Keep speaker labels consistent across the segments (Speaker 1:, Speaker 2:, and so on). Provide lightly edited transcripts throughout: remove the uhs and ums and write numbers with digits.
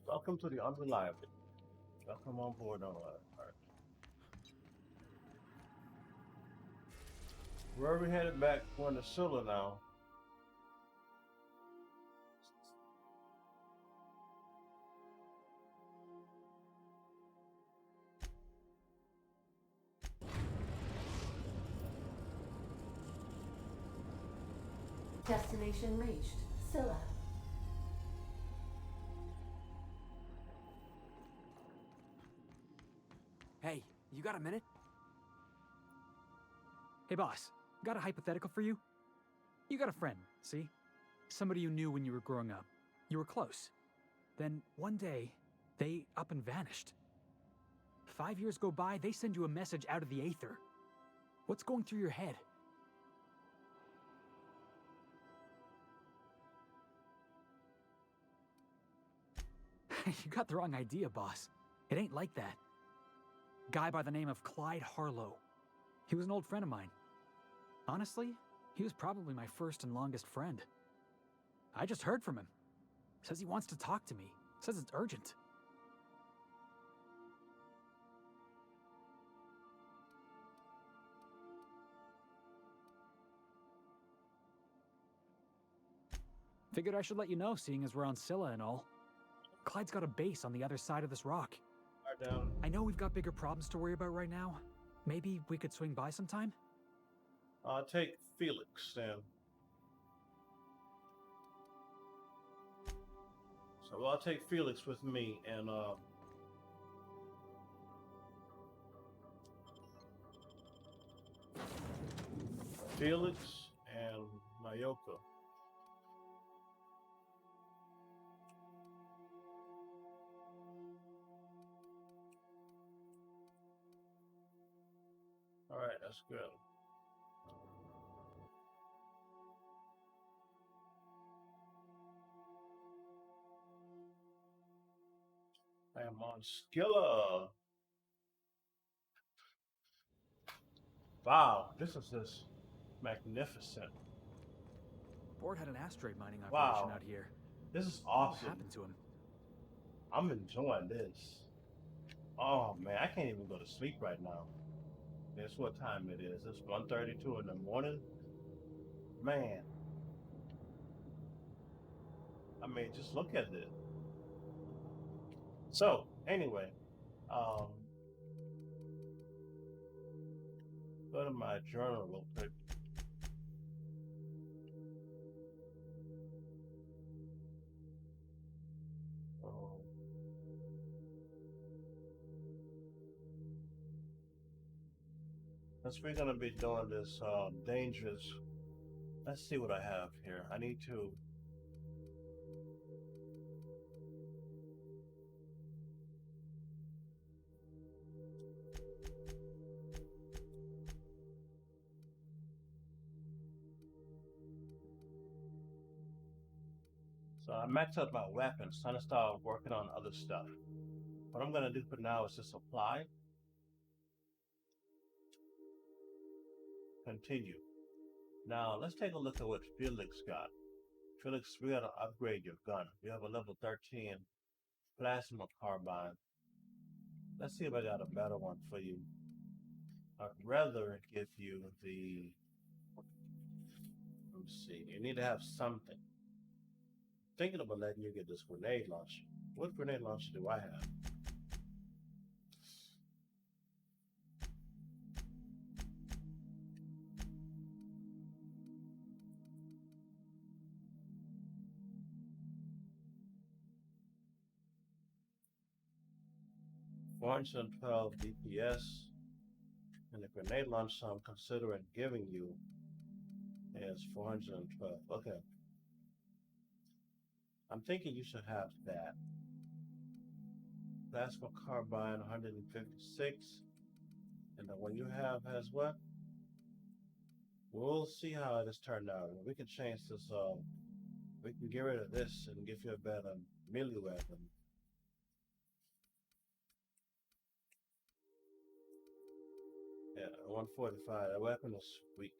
Speaker 1: Welcome to the Unreliable. Welcome on board. Alright. Where are we headed back? Going to Scylla now.
Speaker 2: Destination reached. Scylla.
Speaker 3: Hey, you got a minute? Hey boss, got a hypothetical for you? You got a friend, see? Somebody you knew when you were growing up. You were close. Then one day, they up and vanished. 5 years go by, they send you a message out of the aether. What's going through your head? You got the wrong idea, boss. It ain't like that. Guy by the name of Clyde Harlow. He was an old friend of mine. Honestly, he was probably my first and longest friend. I just heard from him. Says he wants to talk to me. Says it's urgent. Figured I should let you know, seeing as we're on Scylla and all. Clyde's got a base on the other side of this rock.
Speaker 1: Right down.
Speaker 3: I know we've got bigger problems to worry about right now. Maybe we could swing by sometime?
Speaker 1: Take Felix then. So I'll take Felix with me and Felix and Mayoko. All right, that's good. I am on Skilla. Wow, this is just magnificent.
Speaker 3: Ford had an asteroid mining operation
Speaker 1: Wow,
Speaker 3: out here.
Speaker 1: this is
Speaker 3: What
Speaker 1: awesome.
Speaker 3: happened to him?
Speaker 1: I'm enjoying this. Oh man, I can't even go to sleep right now. Guess what time it is? It's 1:32 in the morning. Man, I mean, just look at this. So, anyway, um, go to my journal real quick. Um, Since we're gonna be doing this dangerous. Let's see what I have here. I need to. So I maxed out my weapons, trying to start working on other stuff. What I'm gonna do for now is just apply, continue. Now let's take a look at what Felix got. Felix, we gotta upgrade your gun. You have a level 13 plasma carbine. Let's see if I got a better one for you. I'd rather give you the. Let me see. You need to have something. Thinking about letting you get this grenade launcher. What grenade launcher do I have? 412 DPS, and the grenade launcher I'm considering giving you is 412. Okay. I'm thinking you should have that. Plasma carbine 156. And the one you have has what? We'll see how this turned out. We can change this. We can get rid of this and give you a better melee weapon. Yeah, 145. That weapon is weak.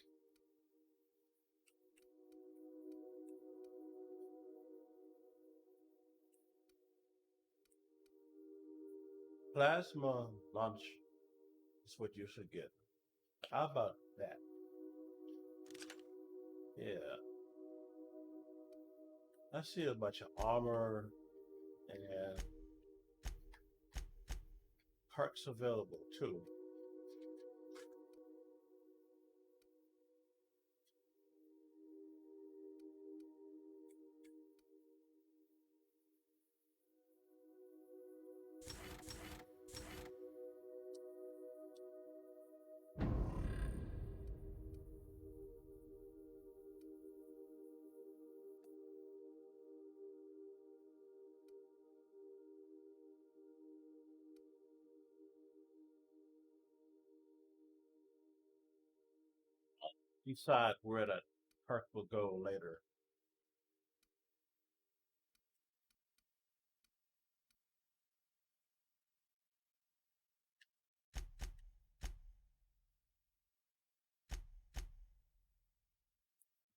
Speaker 1: Plasma launch is what you should get. How about that? Yeah. I see a bunch of armor and perks available too. Decide where that perk will go later.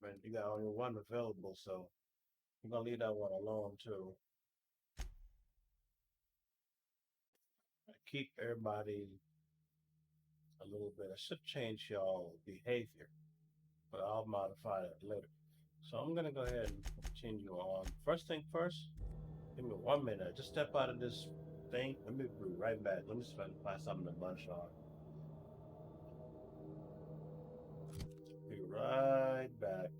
Speaker 1: But you got only one available, so I'm gonna leave that one alone too. Keep everybody a little bit. I should change y'all behavior, but I'll modify that later. So I'm gonna go ahead and continue on. First thing first, give me 1 minute. Just step out of this thing. Let me be right back. Let me find something to munch on. Be right back.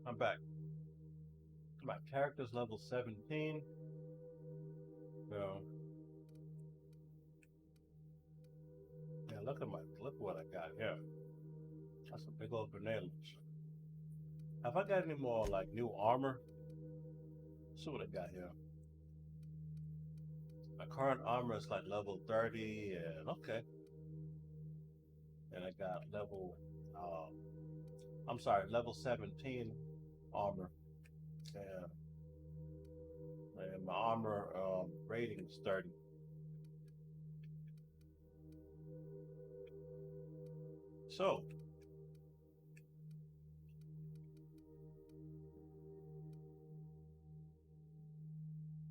Speaker 1: I'm back. My character's level 17. So yeah, look what I got here. That's a big old grenade launcher. Have I got any more like new armor? Let's see what I got here. My current armor is like level 30, and okay. And I got level 17 armor, and, and my armor rating is 30. So,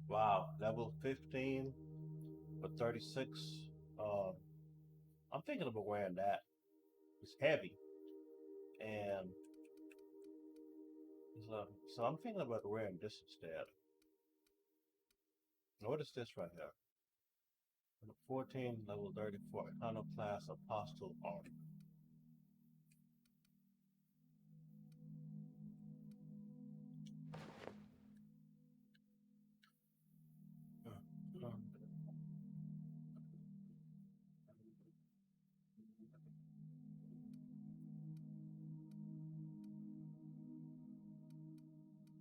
Speaker 1: wow, level 15 for 36. Um, I'm thinking about wearing that. It's heavy, and so I'm thinking about wearing this instead. What is this right here? 14, level 34, Iconoclast Apostle Armor.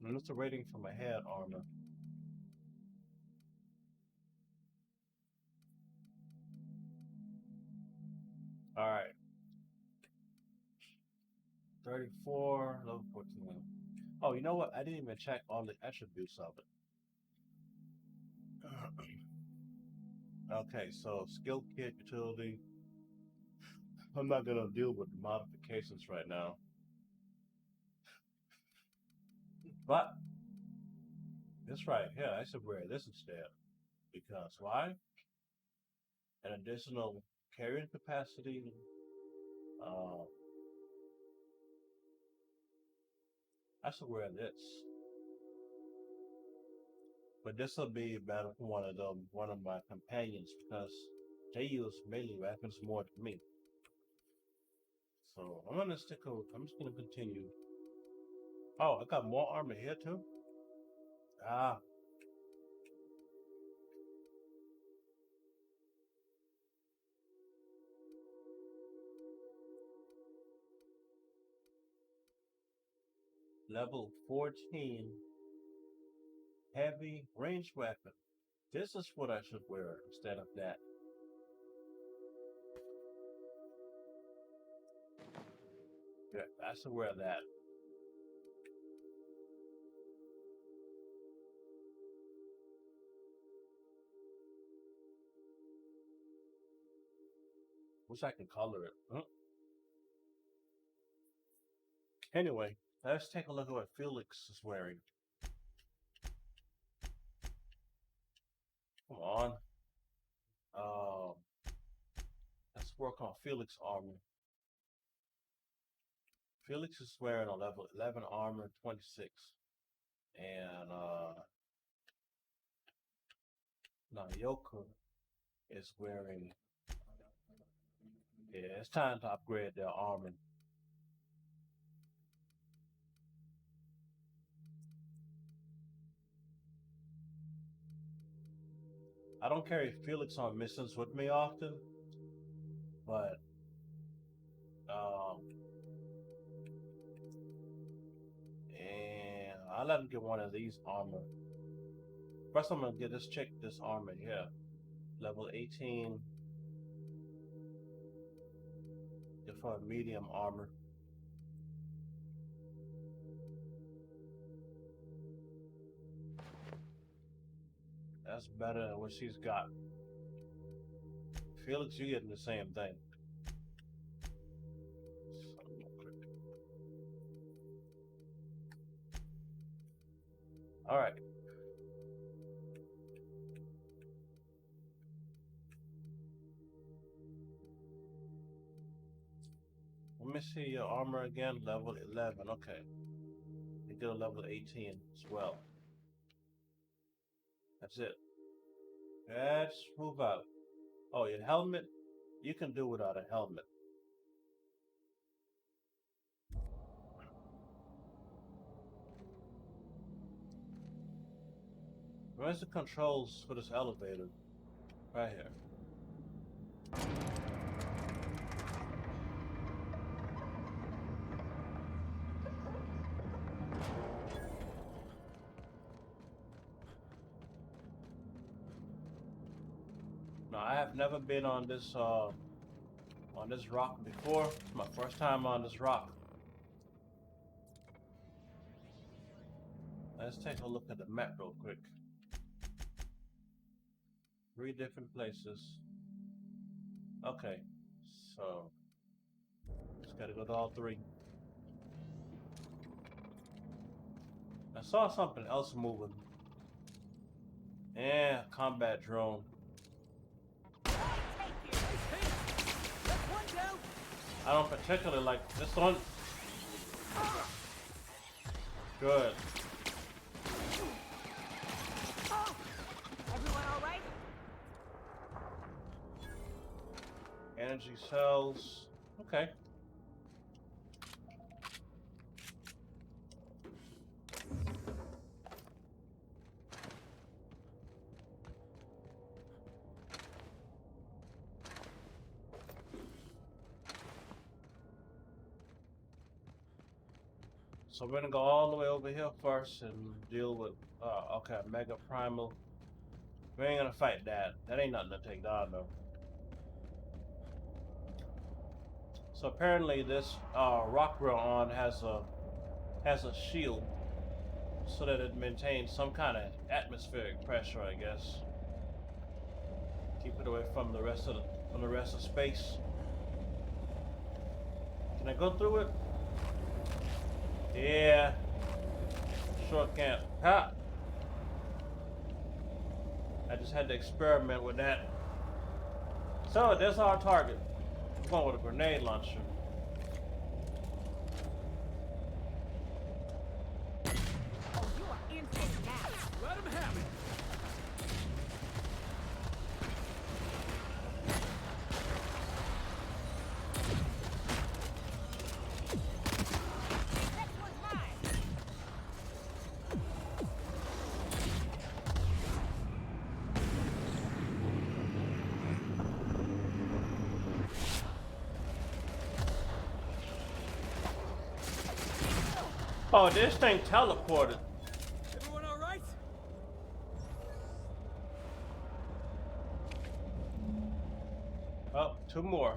Speaker 1: And it's a rating for my head armor. All right, 34, level 14. Oh, you know what? I didn't even check all the attributes of it. Okay, so skill kit utility. I'm not gonna deal with the modifications right now, but this right here, I should wear this instead. Because why? An additional carrying capacity. Uh, I should wear this, but this will be better for one of my companions because they use melee weapons more than me. So I'm just gonna continue. Oh, I got more armor here too. Ah, level 14, heavy range weapon. This is what I should wear instead of that. Yeah, I should wear that. Wish I could color it. Huh? Anyway, let's take a look at what Felix is wearing. Come on. Um, let's work on Felix armor. Felix is wearing a level 11 armor, 26. And Naoka is wearing. Yeah, it's time to upgrade their armor. I don't carry Felix on missions with me often, but um, and I let him get one of these armor. First, I'm gonna get this armor here, level 18, for medium armor. That's better than what she's got. Felix, you're getting the same thing. All right. Let me see your armor again. Level 11. Okay. You get a level 18 as well. That's it. Let's move out. Oh, your helmet? You can do without a helmet. Where's the controls for this elevator? Right here. Now I have never been on this rock before. It's my first time on this rock. Let's take a look at the map real quick. 3 different places. Okay, so just gotta go to all 3. I saw something else moving. Yeah, combat drone. I don't particularly like this one. Good.
Speaker 2: Everyone all right?
Speaker 1: Energy cells. Okay. So we're gonna go all the way over here first and deal with, okay, Mega Primal. We ain't gonna fight that. That ain't nothing to take down though. So apparently this rock we're on has a shield so that it maintains some kind of atmospheric pressure, I guess. Keep it away from the rest of space. Can I go through it? Yeah. Sure can't. Ha! I just had to experiment with that. So there's our target. I'm going with a grenade launcher.
Speaker 2: Oh, you are in for it now.
Speaker 3: Let him have it.
Speaker 2: Next one's mine.
Speaker 1: Oh, this thing teleported.
Speaker 3: Everyone all right?
Speaker 1: Oh, 2 more.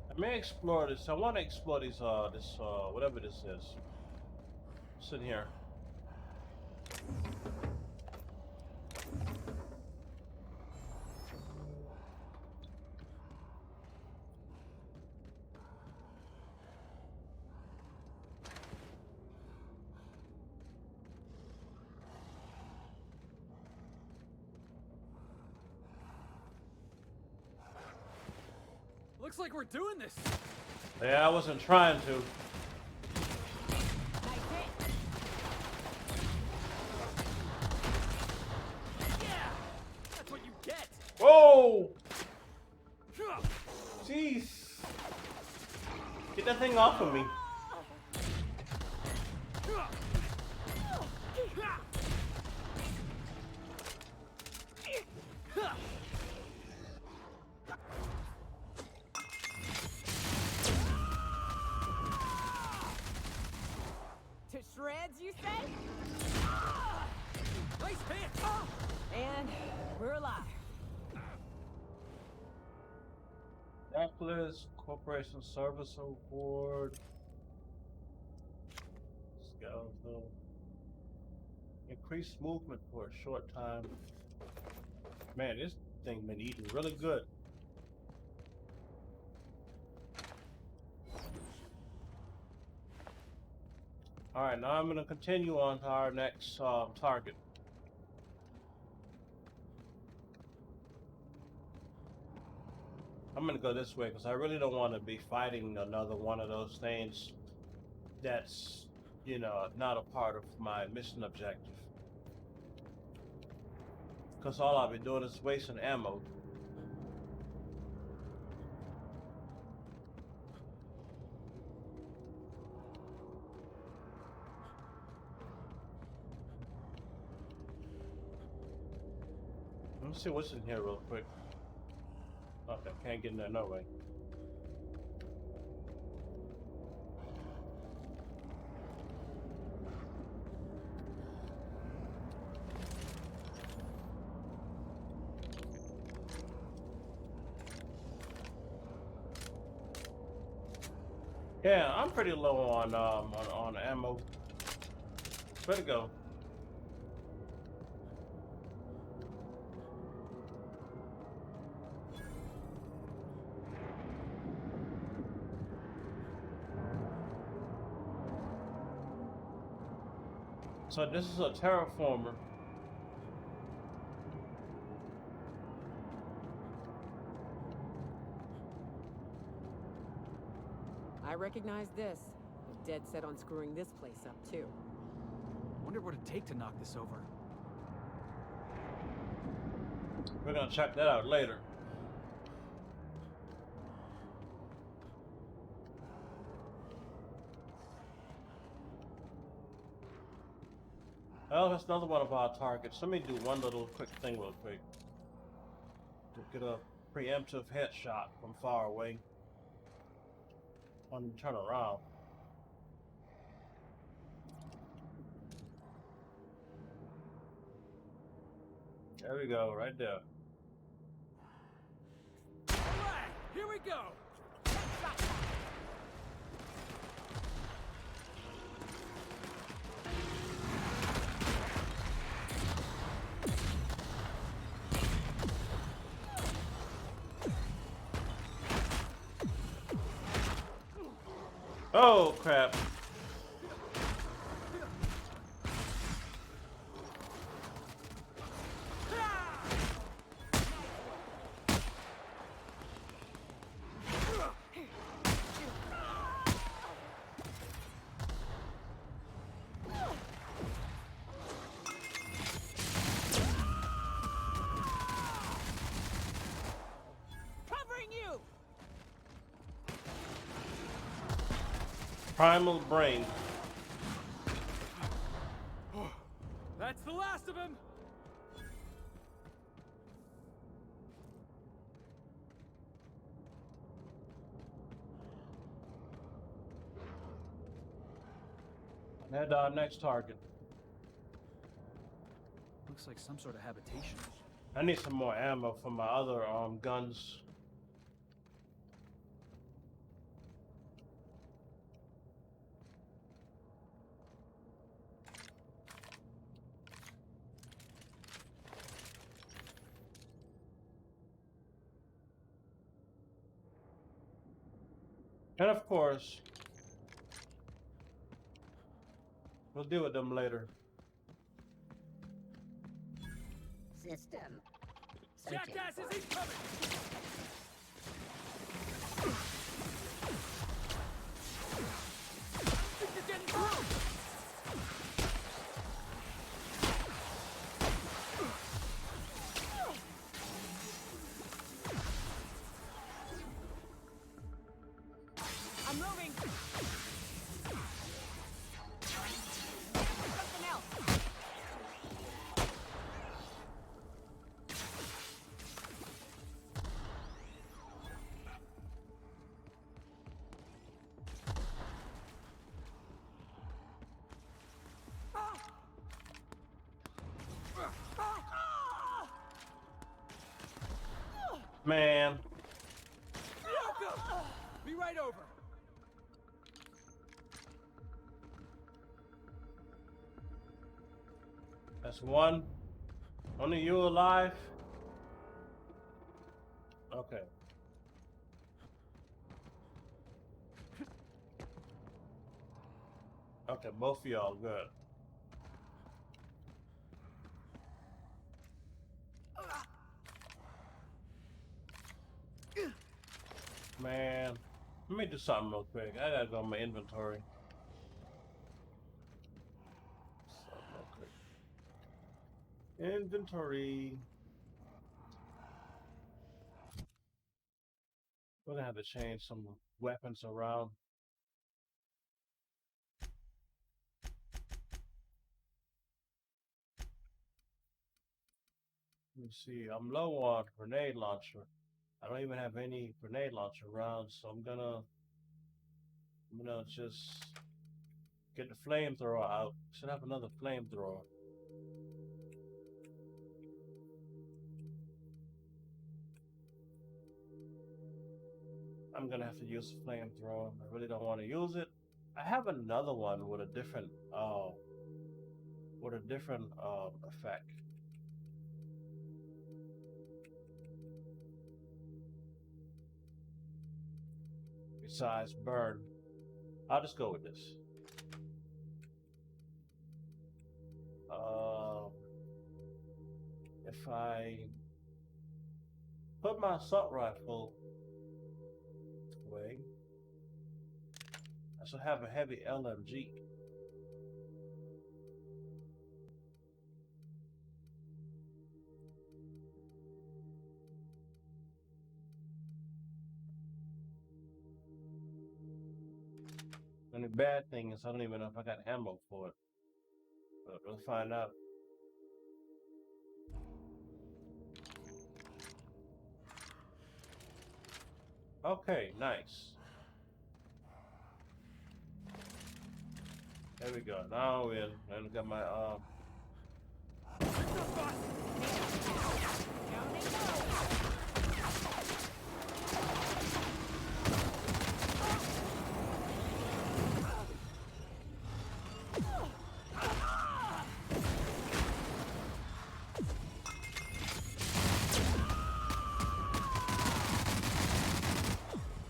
Speaker 1: I may explore this. I want to explore these, whatever this is. What's in here?
Speaker 3: Looks like we're doing this.
Speaker 1: Yeah, I wasn't trying to.
Speaker 2: Nice hit.
Speaker 3: Yeah, that's what you get.
Speaker 1: Whoa! Jeez. Get that thing off of me.
Speaker 2: To shreds, you say?
Speaker 3: Nice hit.
Speaker 2: And we're alive.
Speaker 1: Necklace, Corporation Service Award. Skeletal. Increased movement for a short time. Man, this thing been eating really good. Alright, now I'm going to continue on to our next target. I'm going to go this way because I really don't want to be fighting another one of those things that's, you know, not a part of my mission objective. Because all I'll be doing is wasting ammo. Let's see what's in here real quick. Okay, can't get in there no way. Yeah, I'm pretty low on ammo. Where to go? So this is a terraformer.
Speaker 2: I recognize this. We're dead set on screwing this place up, too.
Speaker 3: Wonder what it'd take to knock this over.
Speaker 1: We're gonna check that out later. Well, that's another one of our targets. Let me do one little quick thing real quick. To get a preemptive headshot from far away. On turn around. There we go, right there.
Speaker 3: Alright, here we go!
Speaker 1: Oh crap.
Speaker 2: Covering you!
Speaker 1: Primal brain.
Speaker 3: That's the last of him!
Speaker 1: Head to our next target.
Speaker 3: Looks like some sort of habitation.
Speaker 1: I need some more ammo for my other guns. And of course, we'll deal with them later.
Speaker 4: System. Searching.
Speaker 3: Jackasses incoming! Think you're getting through!
Speaker 2: I'm moving! Something else!
Speaker 1: Man,
Speaker 3: Be right over!
Speaker 1: that's one. Only you alive? Okay. Okay, both of y'all good. Man, let me do something real quick. I gotta go in my inventory. Something real quick. Inventory. We're gonna have to change some weapons around. Let me see. I'm low on grenade launcher. I don't even have any grenade launcher rounds, so I'm gonna just get the flamethrower out. Should have another flamethrower. I'm gonna have to use the flamethrower. I really don't want to use it. I have another one with a different effect. Besides burn. I'll just go with this. Um, if I put my assault rifle away, I should have a heavy LMG. And the bad thing is I don't even know if I got ammo for it. But we'll find out. Okay, nice. There we go. Now I'm in. And I got my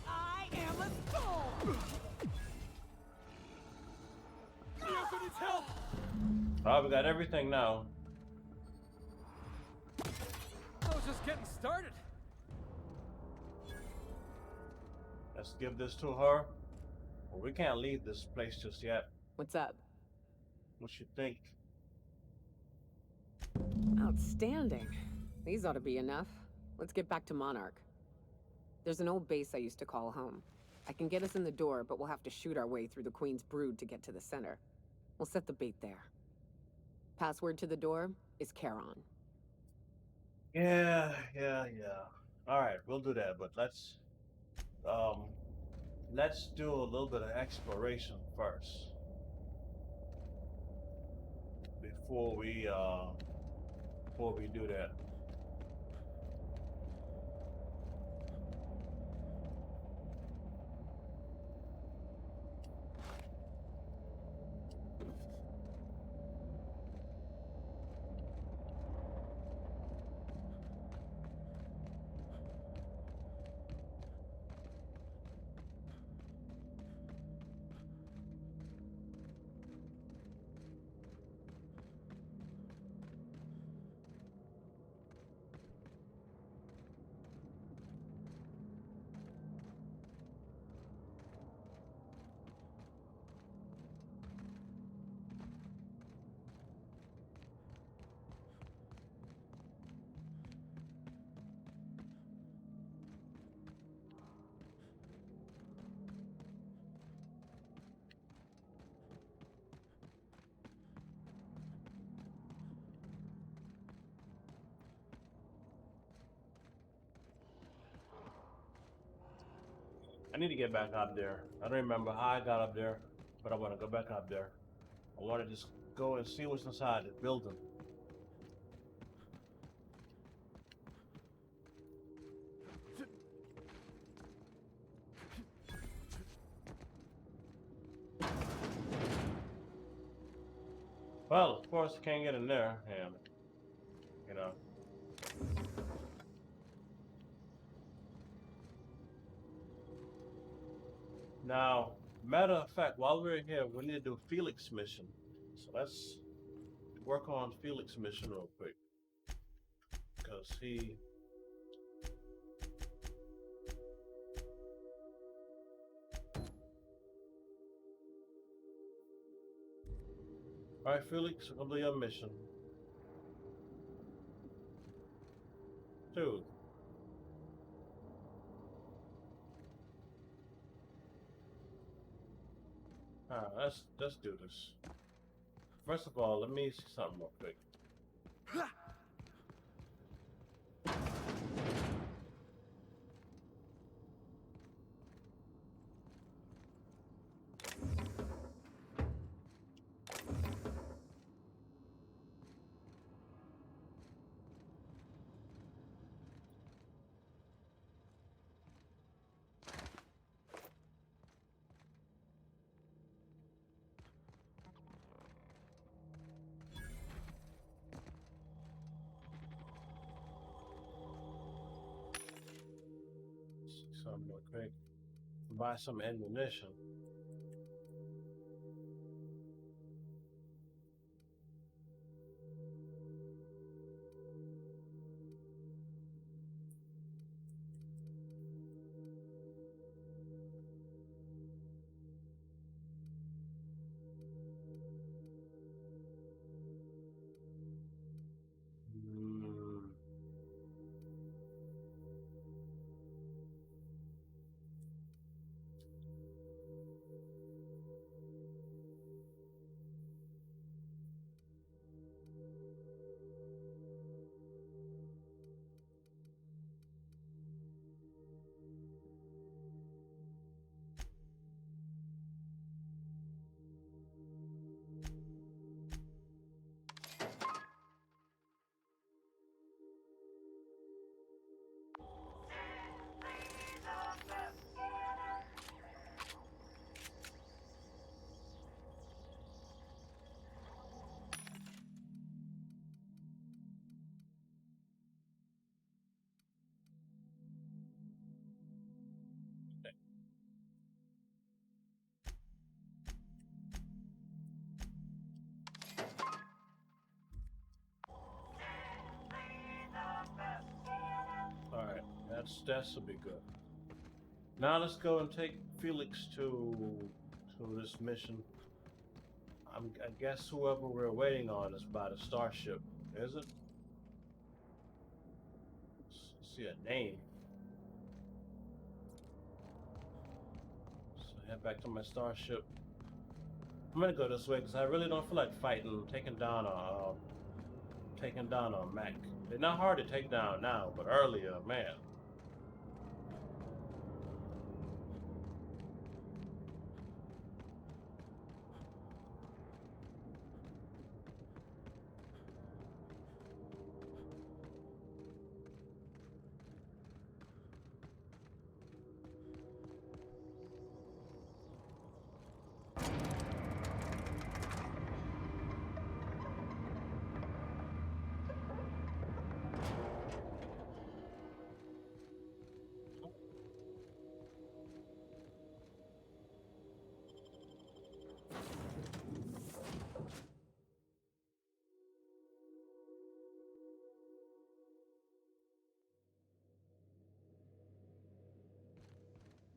Speaker 2: I am a soul!
Speaker 1: oh, we got everything now.
Speaker 3: I was just getting started.
Speaker 1: Let's give this to her. Well, we can't leave this place just yet.
Speaker 2: What's up?
Speaker 1: What you think?
Speaker 2: Outstanding. These ought to be enough. Let's get back to Monarch. There's an old base I used to call home. I can get us in the door, but we'll have to shoot our way through the Queen's brood to get to the center. We'll set the bait there. Password to the door is Charon.
Speaker 1: Yeah. All right, we'll do that. But um, let's do a little bit of exploration first before we do that. I need to get back up there. I don't remember how I got up there, but I want to go back up there. I want to just go and see what's inside the building. Well, of course, I can't get in there, and you know. Now, matter of fact, while we're here, we need to do Felix mission. So let's work on Felix mission real quick, because he. All right, Felix, we'll do your mission. Dude. Alright, let's do this. First of all, let me see something real quick. something real quick. Buy some ammunition. Hmm. All right, that'll be good. Now let's go and take Felix to this mission. I guess whoever we're waiting on is by the starship, is it? See a name. So head back to my starship. I'm gonna go this way because I really don't feel like fighting, taking down a mech. They're not hard to take down now, but earlier, man.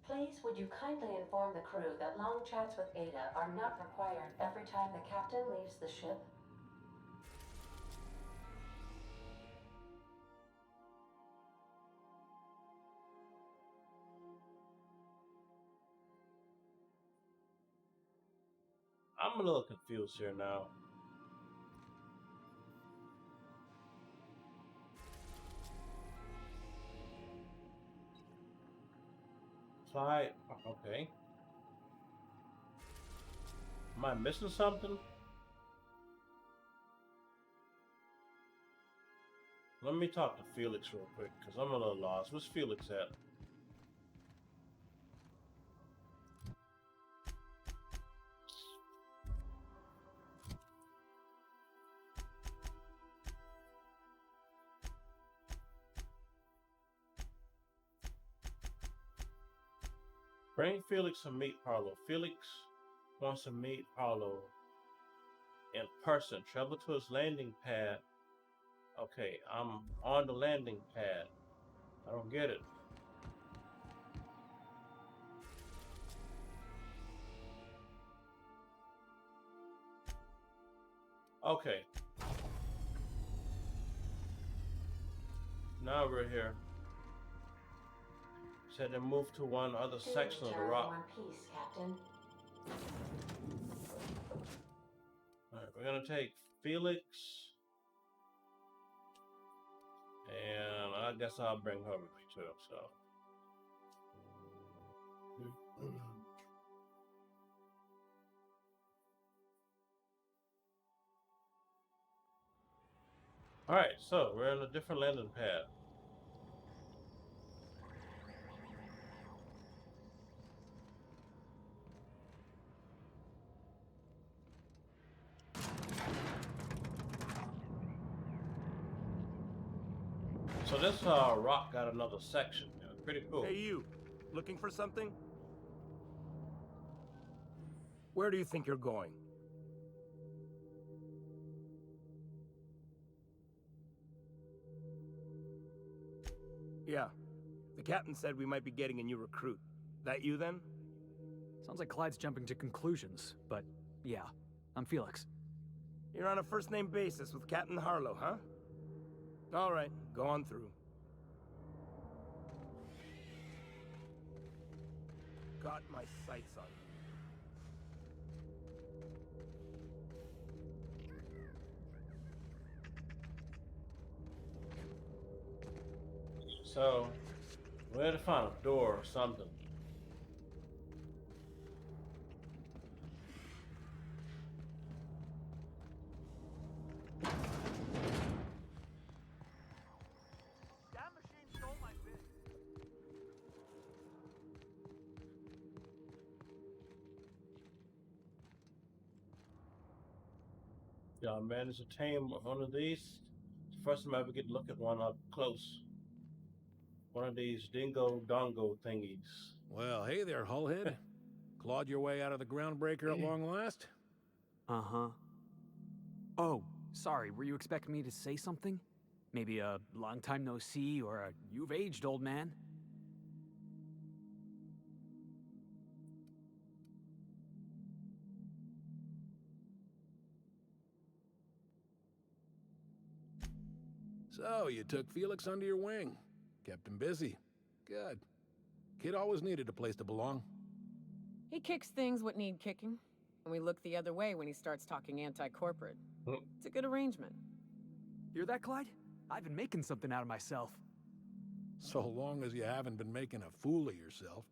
Speaker 5: Please, would you kindly inform the crew that long chats with Ada are not required every time the captain leaves the ship?
Speaker 1: I'm a little confused here now. Clyde, okay. Am I missing something? Let me talk to Felix real quick, because I'm a little lost. Where's Felix at? Bring Felix to meet Harlow. Felix wants to meet Harlow in person. Travel to his landing pad. Okay, I'm on the landing pad. I don't get it. Okay. Now we're here. Said to move to one other section of the rock.
Speaker 5: One piece, Captain.
Speaker 1: Alright, we're gonna take Felix. And I guess I'll bring her with me too, so. Alright, so we're in a different landing pad. So this rock got another section. Pretty cool.
Speaker 6: Hey, you. Looking for something? Where do you think you're going? Yeah. The captain said we might be getting a new recruit. That you, then?
Speaker 3: Sounds like Clyde's jumping to conclusions, but yeah, I'm Felix.
Speaker 6: You're on a first-name basis with Captain Harlow, huh? All right, go on through. Got my sights on you.
Speaker 1: So, we had to find a door or something.
Speaker 6: That machine stole my bit.
Speaker 1: Y'all managed to tame one of these. It's the first time I ever get to look at one up close. One of these dingo dongo thingies.
Speaker 7: Well, hey there, Hullhead. Clawed your way out of the groundbreaker at long last?
Speaker 3: Uh-huh. Oh, sorry, were you expecting me to say something? Maybe a long time no see, or a you've aged, old man?
Speaker 7: So, you took Felix under your wing. Kept him busy. Good. Kid always needed a place to belong.
Speaker 2: He kicks things what need kicking, and we look the other way when he starts talking anti-corporate. It's a good arrangement.
Speaker 3: Hear that, Clyde? I've been making something out of myself.
Speaker 7: So long as you haven't been making a fool of yourself.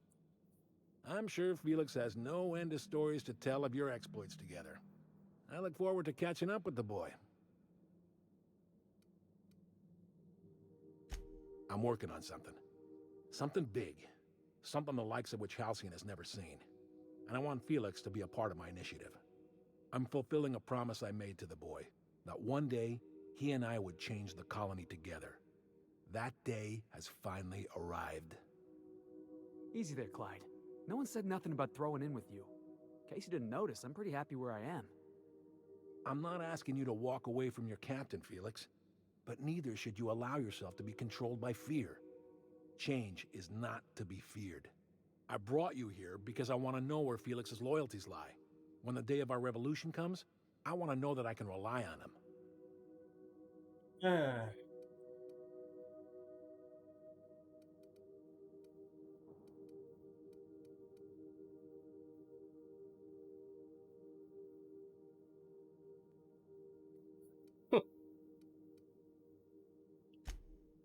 Speaker 7: I'm sure Felix has no end of stories to tell of your exploits together. I look forward to catching up with the boy. I'm working on something. Something big. Something the likes of which Halcyon has never seen. And I want Felix to be a part of my initiative. I'm fulfilling a promise I made to the boy, that one day, he and I would change the colony together. That day has finally arrived.
Speaker 3: Easy there, Clyde. No one said nothing about throwing in with you. In case you didn't notice, I'm pretty happy where I am.
Speaker 7: I'm not asking you to walk away from your captain, Felix. But neither should you allow yourself to be controlled by fear. Change is not to be feared. I brought you here because I want to know where Felix's loyalties lie. When the day of our revolution comes, I want to know that I can rely on him.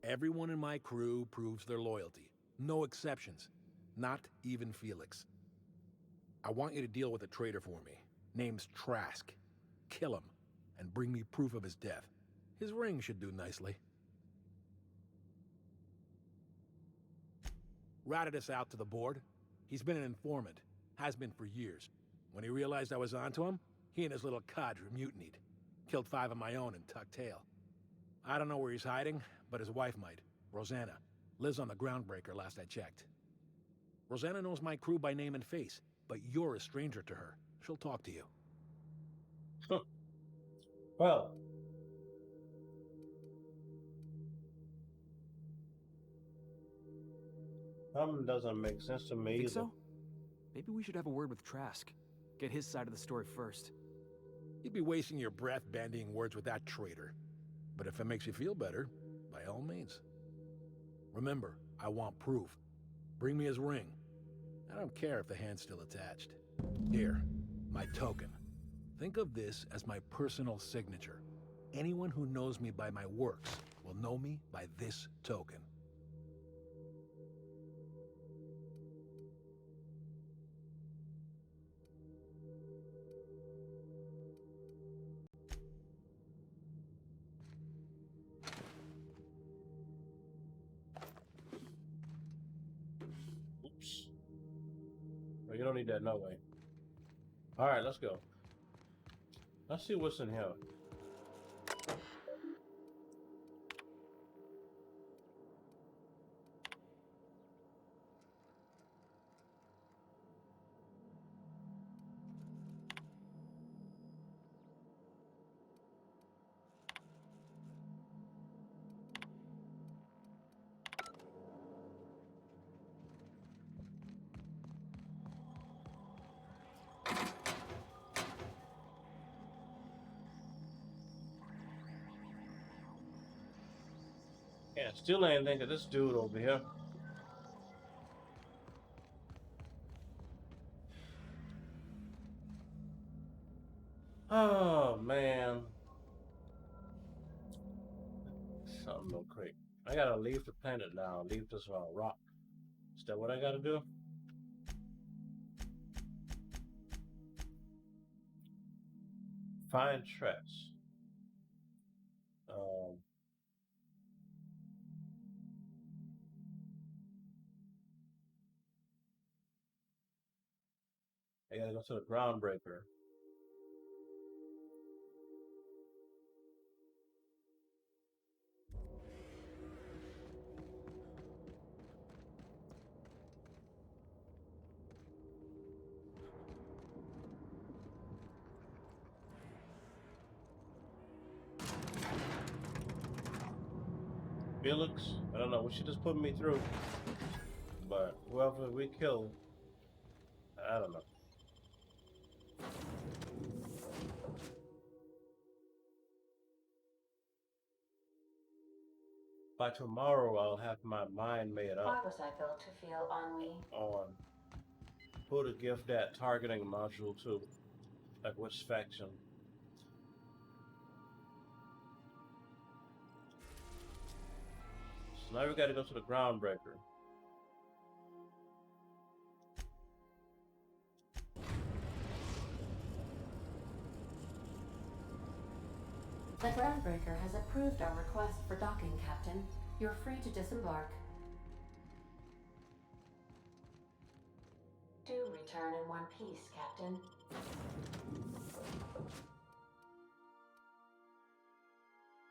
Speaker 7: Everyone in my crew proves their loyalty. No exceptions. Not even Felix. I want you to deal with a traitor for me. Name's Trask. Kill him, and bring me proof of his death. His ring should do nicely. Ratted us out to the board. He's been an informant. Has been for years. When he realized I was onto him, he and his little cadre mutinied. Killed 5 of my own and tucked tail. I don't know where he's hiding, but his wife might. Rosanna. Lives on the groundbreaker last I checked. Rosanna knows my crew by name and face, but you're a stranger to her. She'll talk to you.
Speaker 1: Well, something doesn't make sense to me
Speaker 3: Think
Speaker 1: either.
Speaker 3: so? Maybe we should have a word with Trask. Get his side of the story first.
Speaker 7: You'd be wasting your breath bandying words with that traitor. But if it makes you feel better, by all means. Remember, I want proof. Bring me his ring. I don't care if the hand's still attached. Here, my token. Think of this as my personal signature. Anyone who knows me by my works will know me by this token.
Speaker 1: Oops. Well, you don't need that no way. All right, let's go. Let's see what's in here. Can't steal anything to this dude over here. Oh man. Something no crate. I gotta leave the planet now. Leave this rock. Is that what I gotta do? Find traps. I gotta go to the groundbreaker. Felix, I don't know what she just put me through, but whoever we kill, I don't know. By tomorrow, I'll have my mind made
Speaker 5: Why
Speaker 1: up
Speaker 5: was I built to feel ennui?
Speaker 1: on who to give that targeting module to, like which faction. So now we gotta go to the groundbreaker.
Speaker 5: The groundbreaker has approved our request for docking, Captain. You're free to disembark. Do return in one piece, Captain.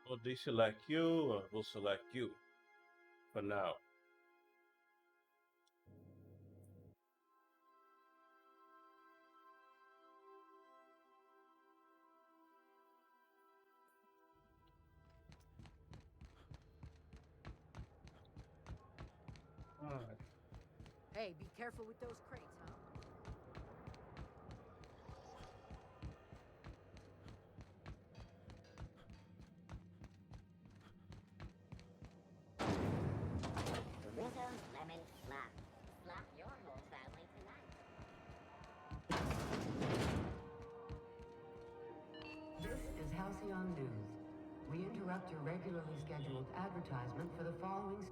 Speaker 1: We'll deselect you, or we'll select you for now. Alright.
Speaker 4: Hey, be careful with those crates, huh? Rizzo Lemon Slap. Slap your whole family tonight.
Speaker 8: This is Halcyon News. We interrupt your regularly scheduled advertisement for the following...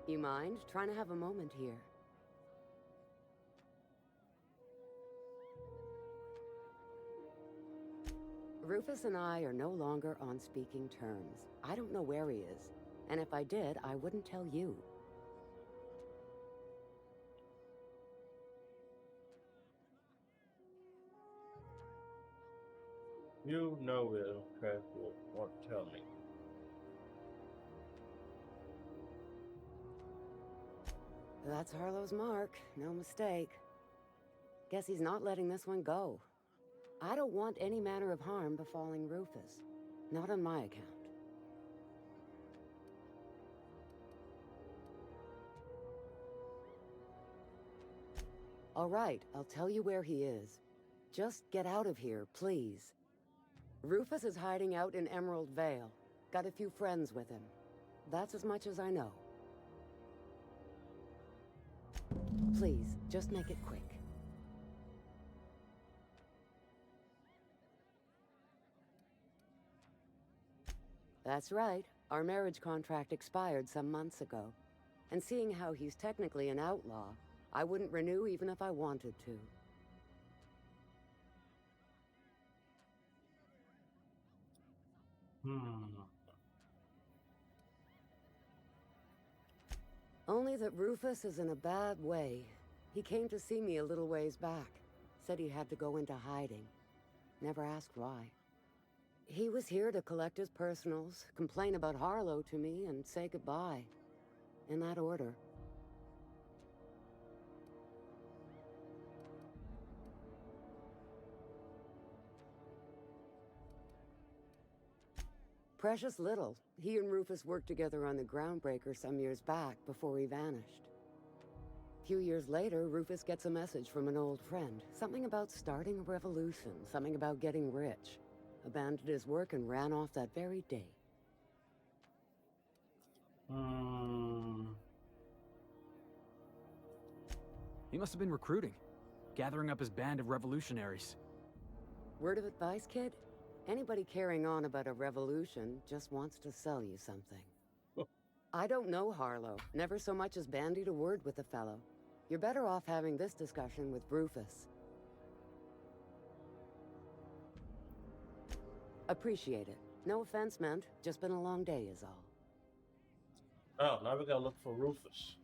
Speaker 2: You mind? Trying to have a moment here. Rufus and I are no longer on speaking terms. I don't know where he is. And if I did, I wouldn't tell you.
Speaker 1: You know it, okay? Well, won't tell me.
Speaker 2: That's Harlow's mark. No mistake. Guess he's not letting this one go. I don't want any manner of harm befalling Rufus. Not on my account. All right, I'll tell you where he is. Just get out of here, please. Rufus is hiding out in Emerald Vale. Got a few friends with him. That's as much as I know. Please, just make it quick. That's right. Our marriage contract expired some months ago. And seeing how he's technically an outlaw, I wouldn't renew even if I wanted to. Only that Rufus is in a bad way. He came to see me a little ways back. Said he had to go into hiding. Never asked why. He was here to collect his personals, complain about Harlow to me, and say goodbye. In that order. Precious little. He and Rufus worked together on the Groundbreaker some years back before he vanished. A few years later, Rufus gets a message from an old friend. Something about starting a revolution, something about getting rich. Abandoned his work and ran off that very day.
Speaker 1: Hmm.
Speaker 3: He must have been recruiting, gathering up his band of revolutionaries.
Speaker 8: Word of advice, kid? Anybody carrying on about a revolution just wants to sell you something. I don't know Harlow. Never so much as bandied a word with the fellow. You're better off having this discussion with Rufus. Appreciate it. No offense meant. Just been a long day is all.
Speaker 1: Oh, now we gotta look for Rufus.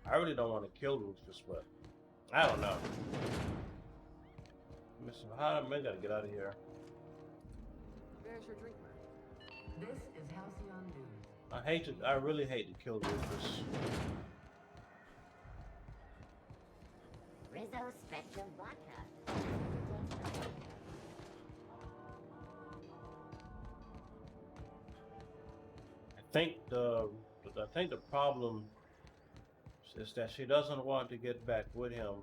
Speaker 1: I really don't want to kill Rufus, but I don't know. Listen, how am I gonna get out of here?
Speaker 2: There's your drink, Murray.
Speaker 8: This is Halcyon News.
Speaker 1: I really hate to kill Rufus.
Speaker 4: Rizzo Spectrum Vodka.
Speaker 1: I think the problem is that she doesn't want to get back with him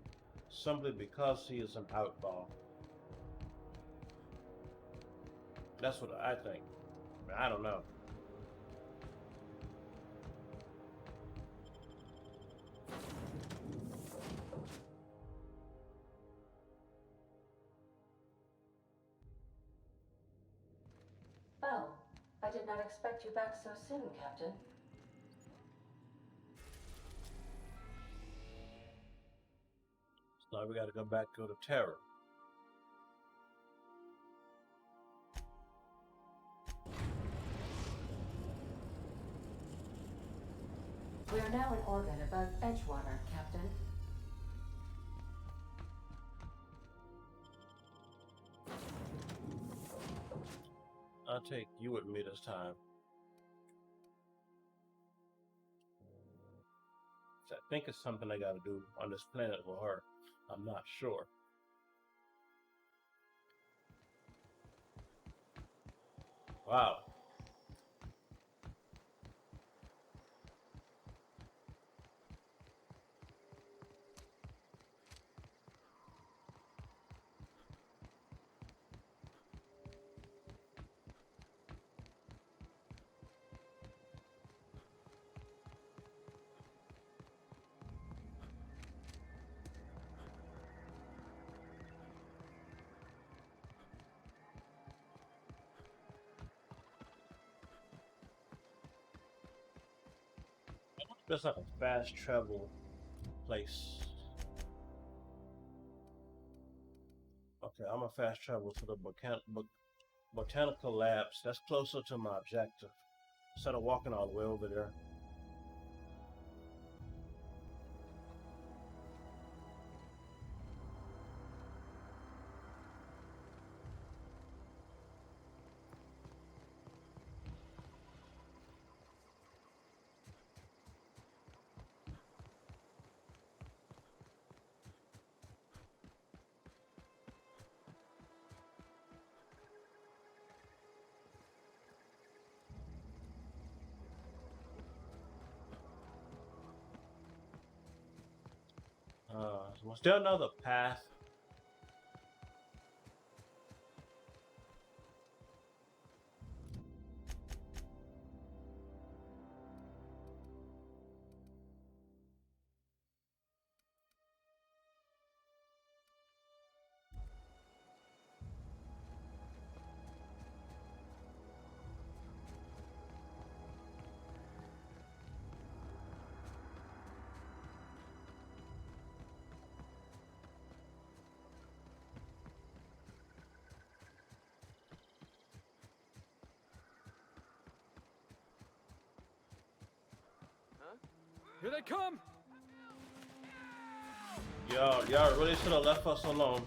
Speaker 1: simply because he is an outlaw. That's what I think. I don't know.
Speaker 5: Oh, I did not expect you back so soon, Captain.
Speaker 1: So now we gotta go back to the Terror.
Speaker 5: We are now in orbit above Edgewater, Captain.
Speaker 1: I'll take you with me this time. I think it's something I gotta do on this planet with her. I'm not sure. Wow. Just like a fast travel place. Okay, I'm gonna fast travel to the botanical labs. That's closer to my objective instead of walking all the way over there. Was there another path?
Speaker 3: Here they come!
Speaker 1: Y'all really should have left us alone.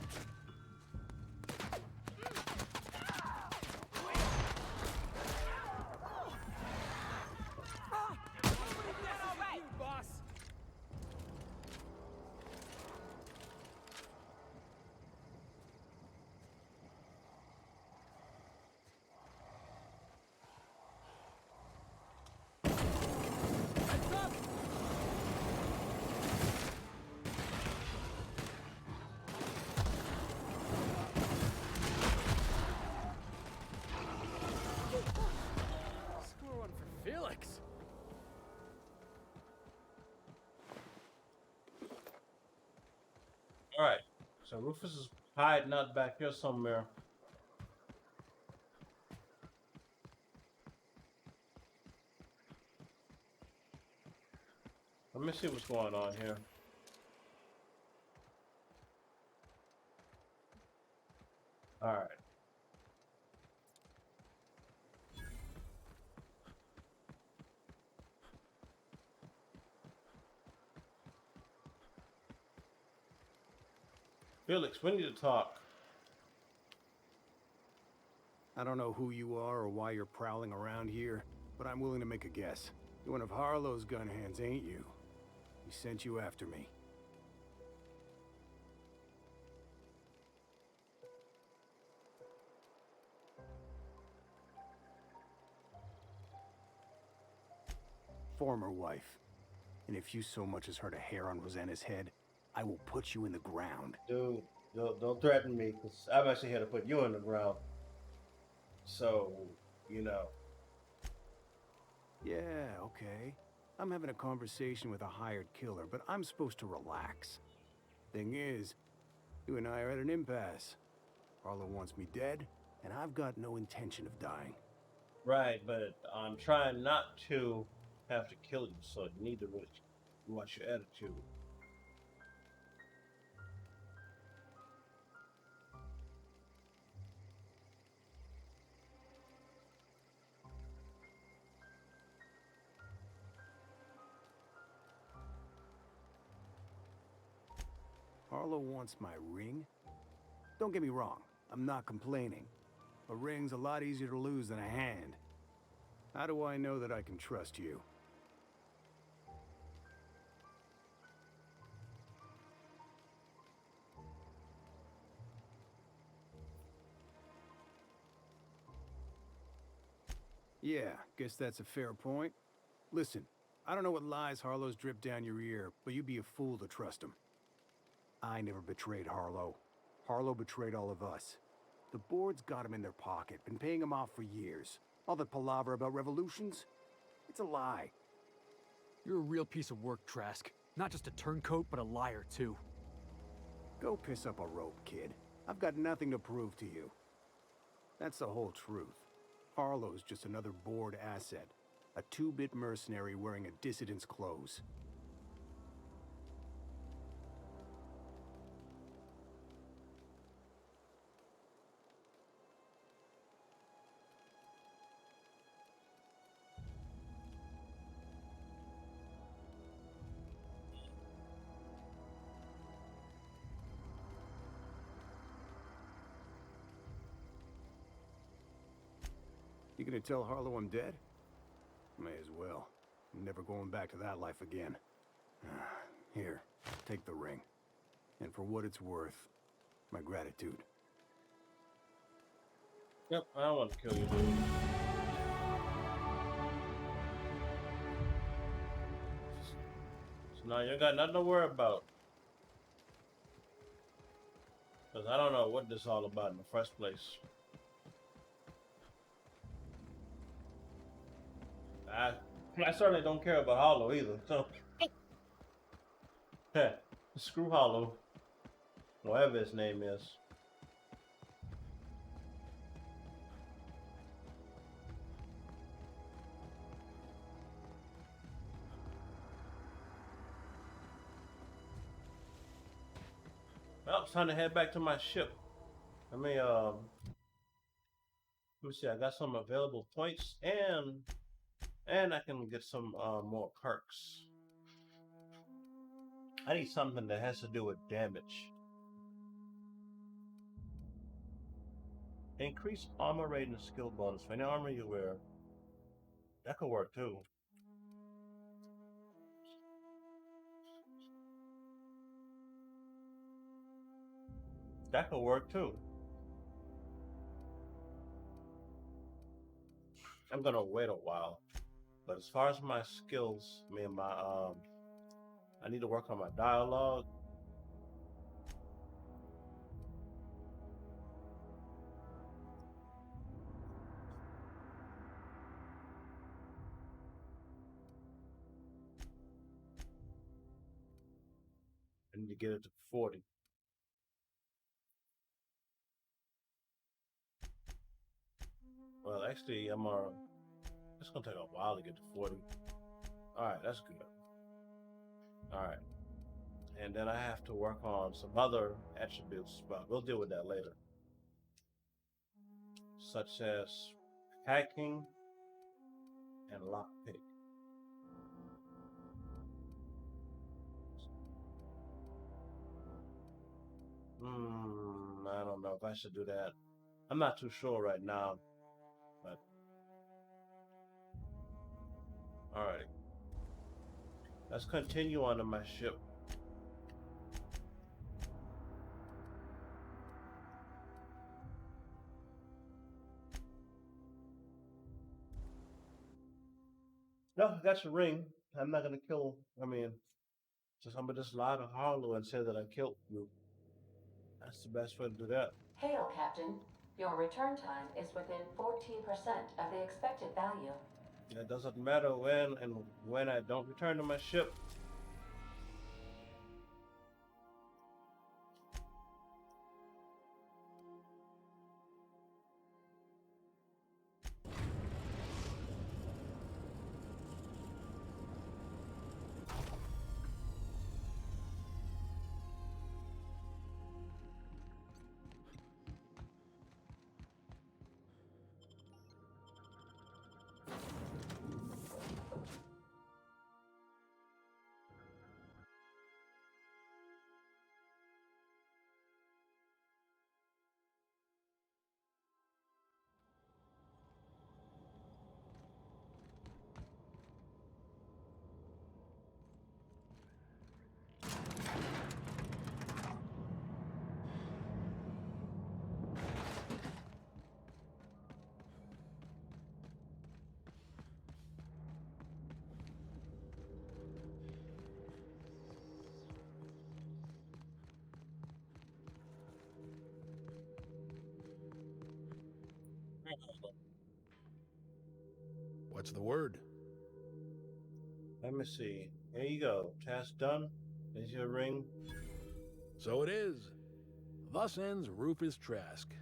Speaker 1: Alright. So Rufus is hiding out back here somewhere. Let me see what's going on here. Alright. Felix, we need to talk.
Speaker 9: I don't know who you are or why you're prowling around here, but I'm willing to make a guess. You're one of Harlow's gun hands, ain't you? He sent you after me. Former wife. And if you so much as hurt a hair on Rosanna's head, I will put you in the ground.
Speaker 1: Dude, don't threaten me, because I'm actually here to put you in the ground. So, you know.
Speaker 9: Yeah, okay. I'm having a conversation with a hired killer, but I'm supposed to relax. Thing is, you and I are at an impasse. Harlow wants me dead, and I've got no intention of dying.
Speaker 1: Right, but I'm trying not to have to kill you, so you need to really watch your attitude.
Speaker 9: Harlow wants my ring? Don't get me wrong, I'm not complaining. A ring's a lot easier to lose than a hand. How do I know that I can trust you? Yeah, guess that's a fair point. Listen, I don't know what lies Harlow's dripped down your ear, but you'd be a fool to trust him. I never betrayed Harlow. Harlow betrayed all of us. The board's got him in their pocket, been paying him off for years. All that palaver about revolutions? It's a lie.
Speaker 3: You're a real piece of work, Trask. Not just a turncoat, but a liar, too.
Speaker 9: Go piss up a rope, kid. I've got nothing to prove to you. That's the whole truth. Harlow's just another board asset. A two-bit mercenary wearing a dissident's clothes. You gonna tell Harlow I'm dead? May as well. I'm never going back to that life again. Here, take the ring. And for what it's worth, my gratitude.
Speaker 1: Yep, I don't want to kill you, dude. So now you got nothing to worry about. Because I don't know what this is all about in the first place. I certainly don't care about Hollow either, so... Screw Hollow. Whatever his name is. Well, it's time to head back to my ship. Let me see, I got some available points and I can get some more perks. I need something that has to do with damage. Increase armor rating and skill bonus for any armor you wear. That could work too. That could work too. I'm gonna wait a while. But as far as my skills, I mean I need to work on my dialogue. I need to get it to 40. Well, actually, it's gonna take a while to get to 40. All right, that's good. All right, and then I have to work on some other attributes, but we'll deal with that later, such as hacking and lockpick. I don't know if I should do that. I'm not too sure right now, but all right. Let's continue on to my ship. No, that's a ring. I'm not gonna kill. I mean, just I'm gonna just lie to Harlow and say that I killed you. That's the best way to do that.
Speaker 5: Hail, Captain. Your return time is within 14% of the expected value.
Speaker 1: It doesn't matter when I don't return to my ship.
Speaker 7: What's the word?
Speaker 1: Let me see. Here you go. Task done. There's your ring.
Speaker 7: So it is. Thus ends Rufus Trask.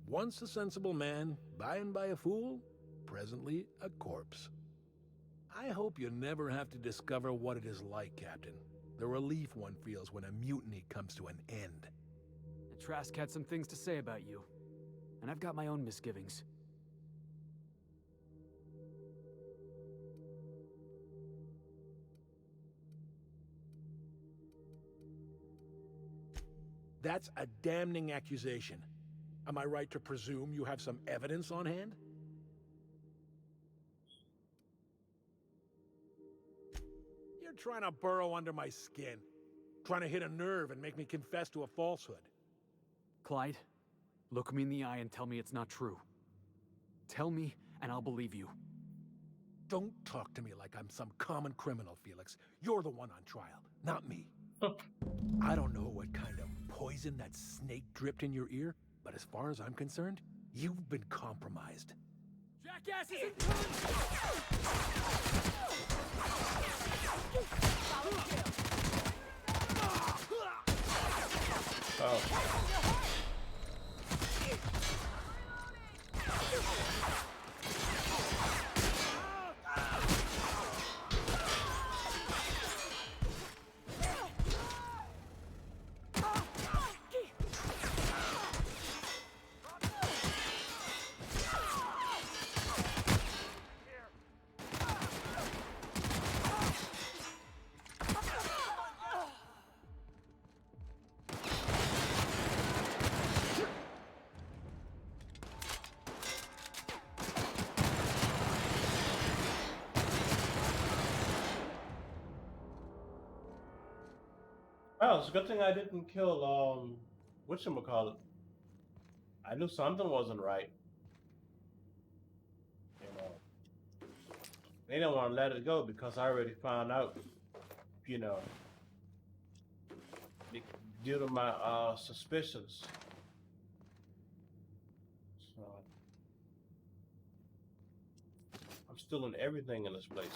Speaker 7: Once a sensible man, by and by a fool, presently a corpse. I hope you never have to discover what it is like, Captain. The relief one feels when a mutiny comes to an end.
Speaker 3: The Trask had some things to say about you, and I've got my own misgivings.
Speaker 7: That's a damning accusation. Am I right to presume you have some evidence on hand? You're trying to burrow under my skin. Trying to hit a nerve and make me confess to a falsehood.
Speaker 3: Clyde, look me in the eye and tell me it's not true. Tell me, and I'll believe you.
Speaker 7: Don't talk to me like I'm some common criminal, Felix. You're the one on trial, not me. I don't know what kind of poison that snake dripped in your ear, but as far as I'm concerned, you've been compromised.
Speaker 3: Jackass isn't coming!
Speaker 1: Oh. Oh, it's a good thing I didn't kill whatchamacallit. I knew something wasn't right. You know. They don't want to let it go because I already found out, you know, due to my suspicions. So I'm still in everything in this place.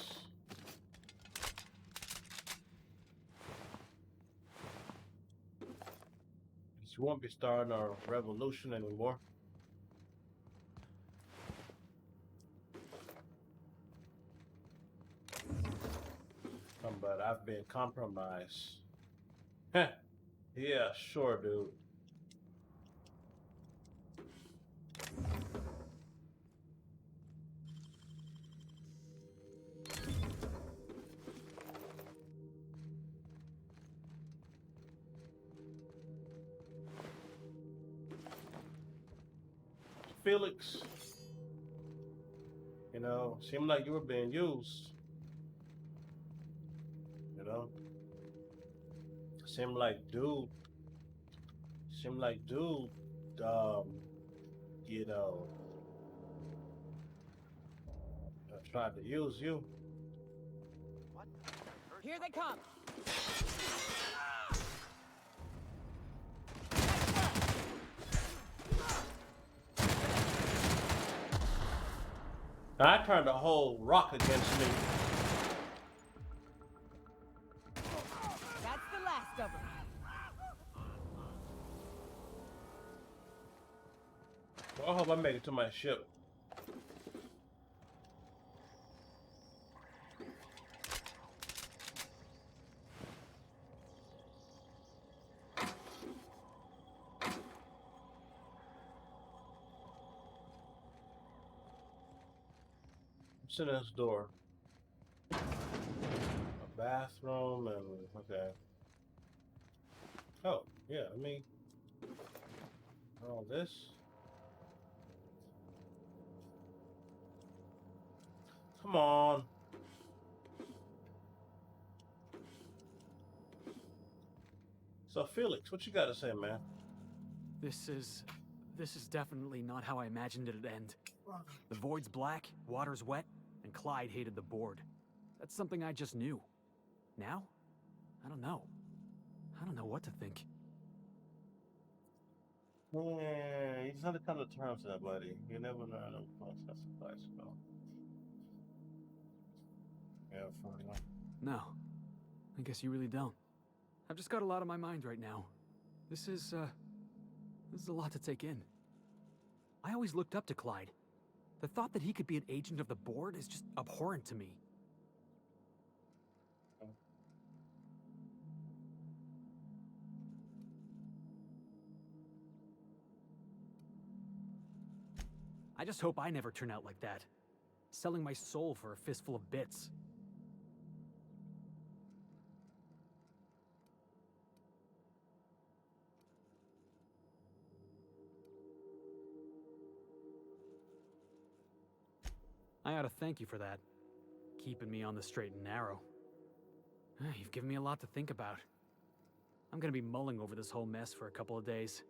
Speaker 1: We won't be starting our revolution anymore. being compromised. Heh. Yeah, sure, dude. Felix, you know, seemed like you were being used. You know, seemed like dude, seemed like dude, um, you know, tried to use you.
Speaker 2: Here they come!
Speaker 1: I turned the whole rock against me.
Speaker 2: That's the last of them.
Speaker 1: Well, I hope I make it to my ship. What's in this door? A bathroom and okay. Oh, yeah, I mean all this. Come on. So Felix, what you gotta say, man?
Speaker 3: This is definitely not how I imagined it'd end. The void's black, water's wet, and Clyde hated the board. That's something I just knew. Now? I don't know. I don't know what to think.
Speaker 1: Yeah, you just have to come to terms with that, buddy. You never learn the process of life, so. Yeah, for real.
Speaker 3: No. I guess you really don't. I've just got a lot on my mind right now. This is a lot to take in. I always looked up to Clyde. The thought that he could be an agent of the board is just abhorrent to me. I just hope I never turn out like that. Selling my soul for a fistful of bits. I ought to thank you for that. Keeping me on the straight and narrow. You've given me a lot to think about. I'm gonna be mulling over this whole mess for a couple of days.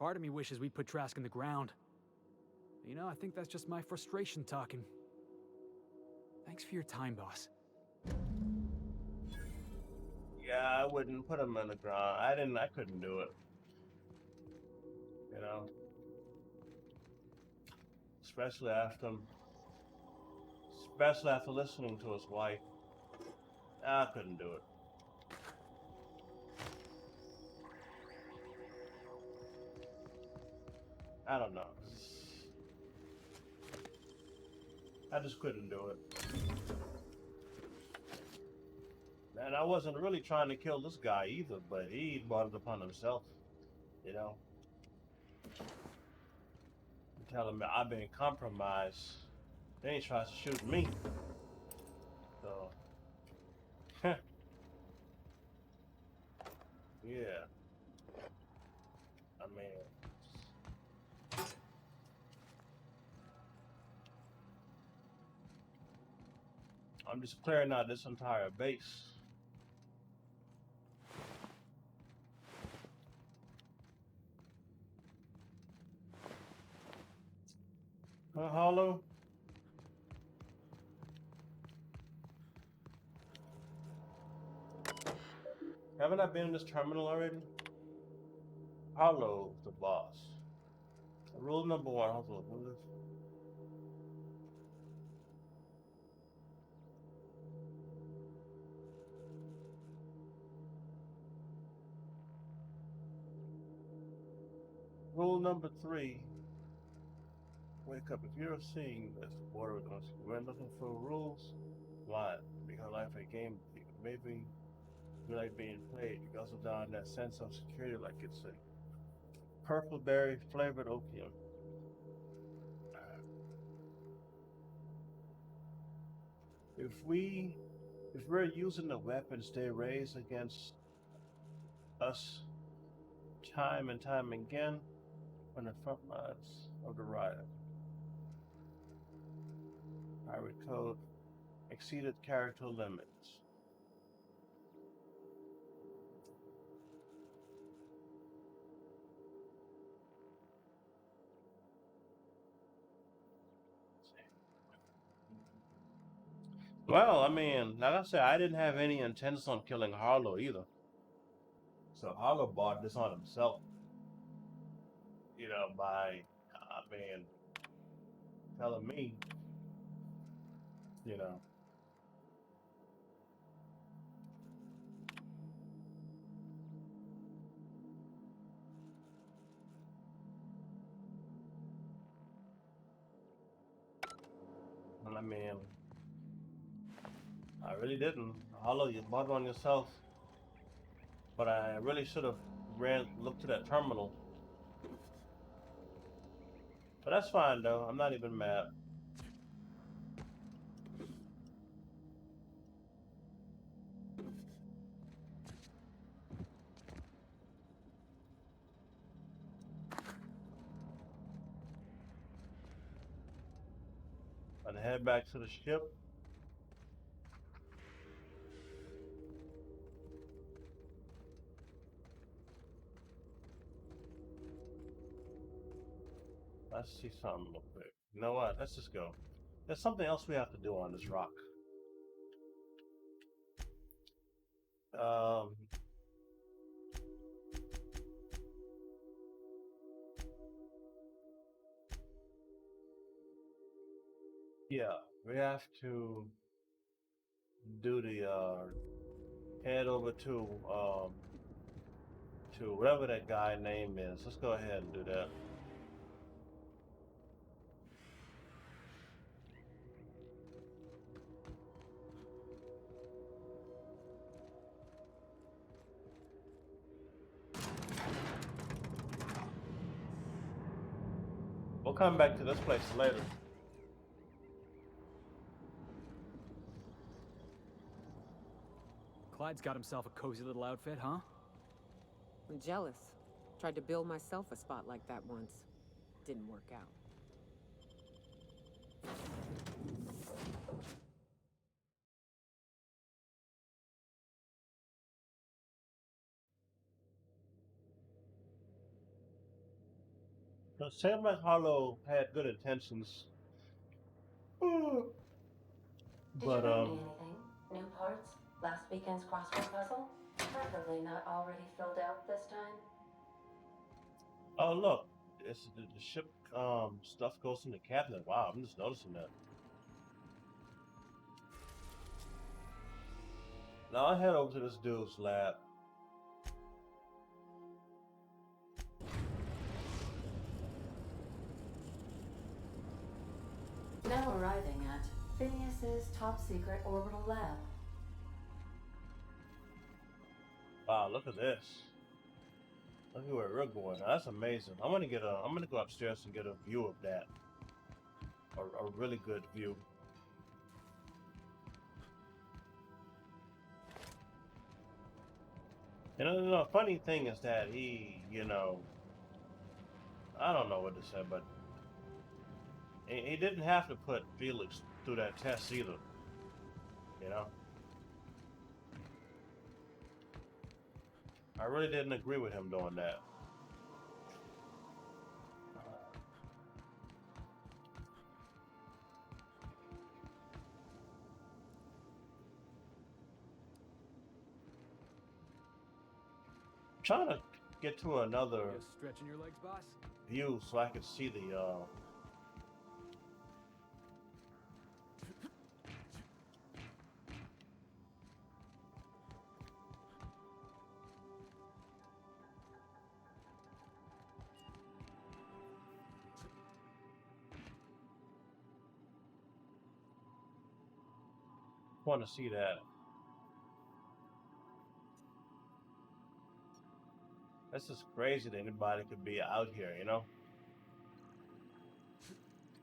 Speaker 3: Part of me wishes we'd put Trask in the ground. You know, I think that's just my frustration talking. Thanks for your time, boss.
Speaker 1: Yeah, I wouldn't put him in the ground. I couldn't do it. You know? Especially after listening to his wife. I couldn't do it. I don't know. I just couldn't do it. And I wasn't really trying to kill this guy either, but he brought it upon himself, you know? Telling me I've been compromised. Then he tries to shoot me. So, yeah. I mean, I'm just clearing out this entire base. Hollow? Haven't I been in this terminal already? Hollow, the boss. Rule number one. Hold on, what is this? Rule number 3. Wake up. If you're seeing this, water is going to we're looking for rules. Why? Because life a game. maybe we like being played. It goes down that sense of security, like it's a purple berry flavored opium. If we if we're using the weapons they raise against us time and time again on the front lines of the riot, pirate code exceeded character limits. Well, I mean, like I said, I didn't have any intentions on killing Harlow either. So Harlow bought this on himself, by, I mean, telling me, you know, and I mean, I really didn't. Harlow, you bought it on yourself, but I really should have looked to that terminal. But that's fine though. I'm not even mad. And head back to the ship. Let's see something real quick. You know what? Let's just go. There's something else we have to do on this rock. Um, yeah, we have to do the head over to whatever that guy name is. Let's go ahead and do that. We'll come back to this place later.
Speaker 3: Clyde's got himself a cozy little outfit, huh?
Speaker 2: I'm jealous. Tried to build myself a spot like that once. Didn't work out.
Speaker 1: So Sam like Harlow had good intentions.
Speaker 5: Did you
Speaker 1: But
Speaker 5: bring me anything? New parts? Last weekend's crossword puzzle? Preferably not already filled out this time.
Speaker 1: oh look, it's the ship stuff goes in the cabinet. Wow, I'm just noticing that. Now I head over to this dude's lab.
Speaker 5: Now arriving at Phineas's top secret orbital lab.
Speaker 1: Wow, look at this. Look at where we're going. That's amazing. I'm gonna go upstairs and get a view of that. A really good view. And the funny thing is that I don't know what to say, but he didn't have to put Felix through that test either. You know? I really didn't agree with him doing that. Trying to get to another
Speaker 3: Just stretching your legs, boss?
Speaker 1: view so I could see the want to see that. This is crazy that anybody could be out here, you know?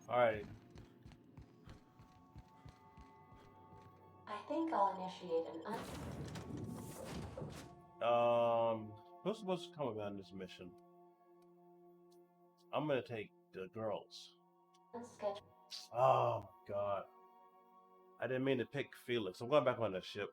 Speaker 1: Alright.
Speaker 5: I think I'll initiate an
Speaker 1: Who's supposed to come on this mission? I'm gonna take the girls.
Speaker 5: unscheduled.
Speaker 1: Oh god. I didn't mean to pick Felix. I'm going back on the ship.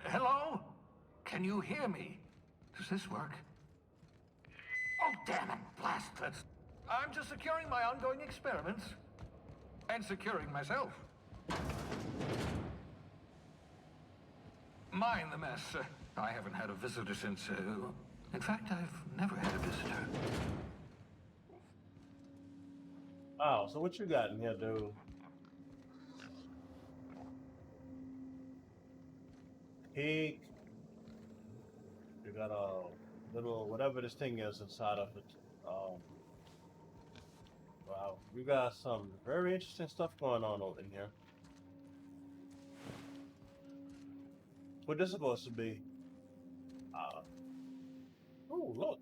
Speaker 10: Hello? Can you hear me? Does this work? Oh, damn it, blast it. I'm just securing my ongoing experiments. And securing myself. Mind the mess. I haven't had a visitor since, in fact, I've never had a visitor.
Speaker 1: Oh, so what you got in here, dude? Pig. You got a little whatever this thing is inside of it. Wow, we got some very interesting stuff going on over in here. What this supposed to be? Oh, look.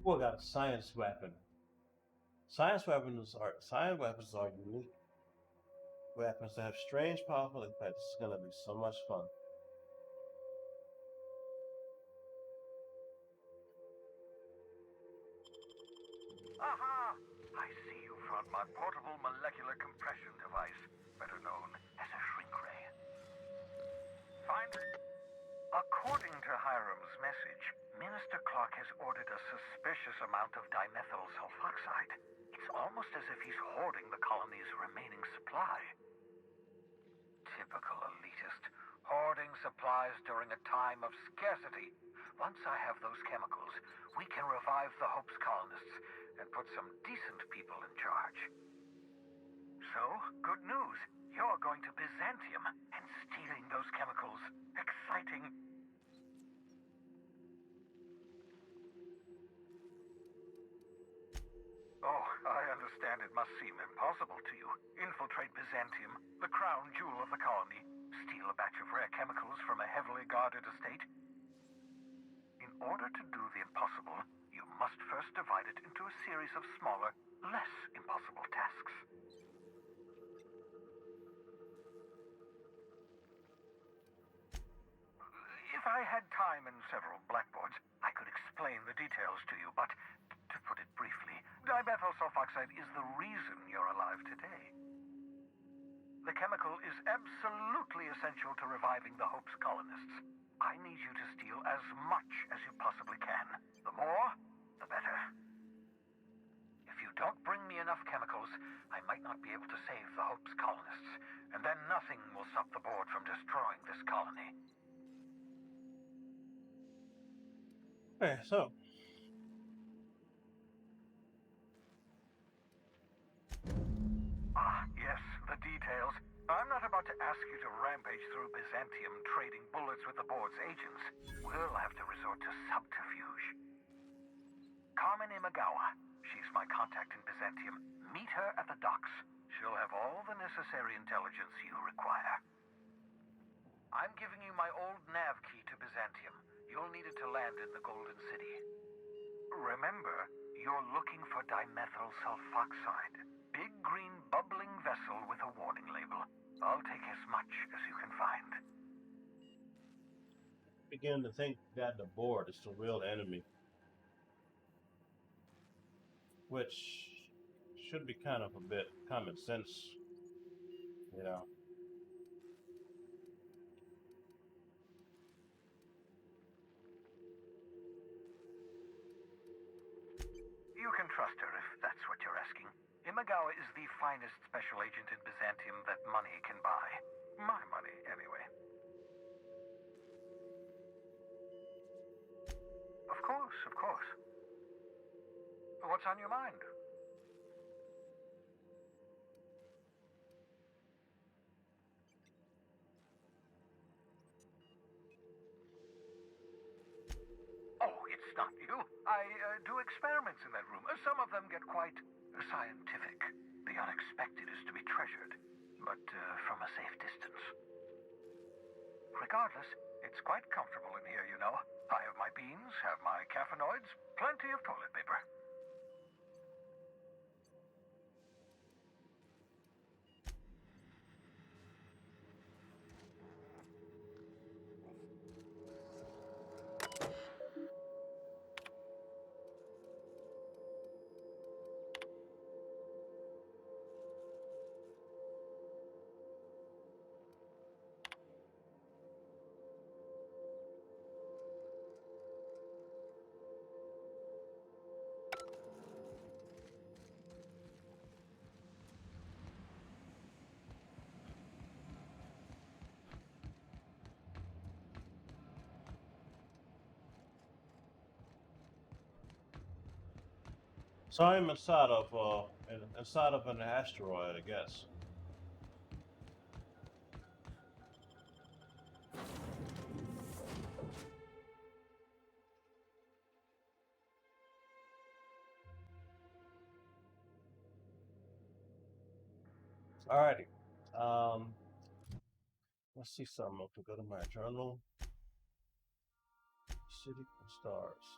Speaker 1: We got a science weapon. Science weapons are unique weapons that have strange, powerful effects. This is gonna be so much fun.
Speaker 10: Aha! I see you found my portable molecular compression device, better known as a shrink ray. Find it. According to Hiram's message, Minister Clark has ordered a suspicious amount of dimethyl sulfoxide. It's almost as if he's hoarding the colony's remaining supply. Typical elitist, hoarding supplies during a time of scarcity. Once I have those chemicals, we can revive the Hope's colonists and put some decent people in charge. So, good news. You're going to Byzantium and stealing those chemicals. Exciting. Oh, I understand it must seem impossible to you. Infiltrate Byzantium, the crown jewel of the colony, steal a batch of rare chemicals from a heavily guarded estate. In order to do the impossible, you must first divide it into a series of smaller, less impossible tasks. If I had time and several blackboards, I could explain the details to you, but to put it briefly, dimethyl sulfoxide is the reason you're alive today. The chemical is absolutely essential to reviving the Hope's colonists. I need you to steal as much as you possibly can. The more, the better. If you don't bring me enough chemicals, I might not be able to save the Hope's colonists, and then nothing will stop the board from destroying this colony.
Speaker 1: Okay, so
Speaker 10: Ah, yes, the details. I'm not about to ask you to rampage through Byzantium trading bullets with the board's agents. We'll have to resort to subterfuge. Carmen Imagawa. She's my contact in Byzantium. Meet her at the docks. She'll have all the necessary intelligence you require. I'm giving you my old nav key to Byzantium. You'll need it to land in the Golden City. Remember, you're looking for dimethyl sulfoxide. Big green bubbling
Speaker 1: beginning to think that the board is the real enemy, which should be kind of a bit common sense, you know.
Speaker 10: You can trust her if that's what you're asking. Imagawa is the finest special agent in Byzantium that money can buy. My money, anyway. Of course, of course. What's on your mind? Oh, it's not you. I do experiments in that room. Some of them get quite scientific. The unexpected is to be treasured, but from a safe distance. Regardless, it's quite comfortable in here, you know. I have my beans, have my caffeinoids, plenty of toilet paper.
Speaker 1: So I'm inside of an asteroid, I guess. Alrighty. Um, let's see something. Okay, go to my journal. City of Stars.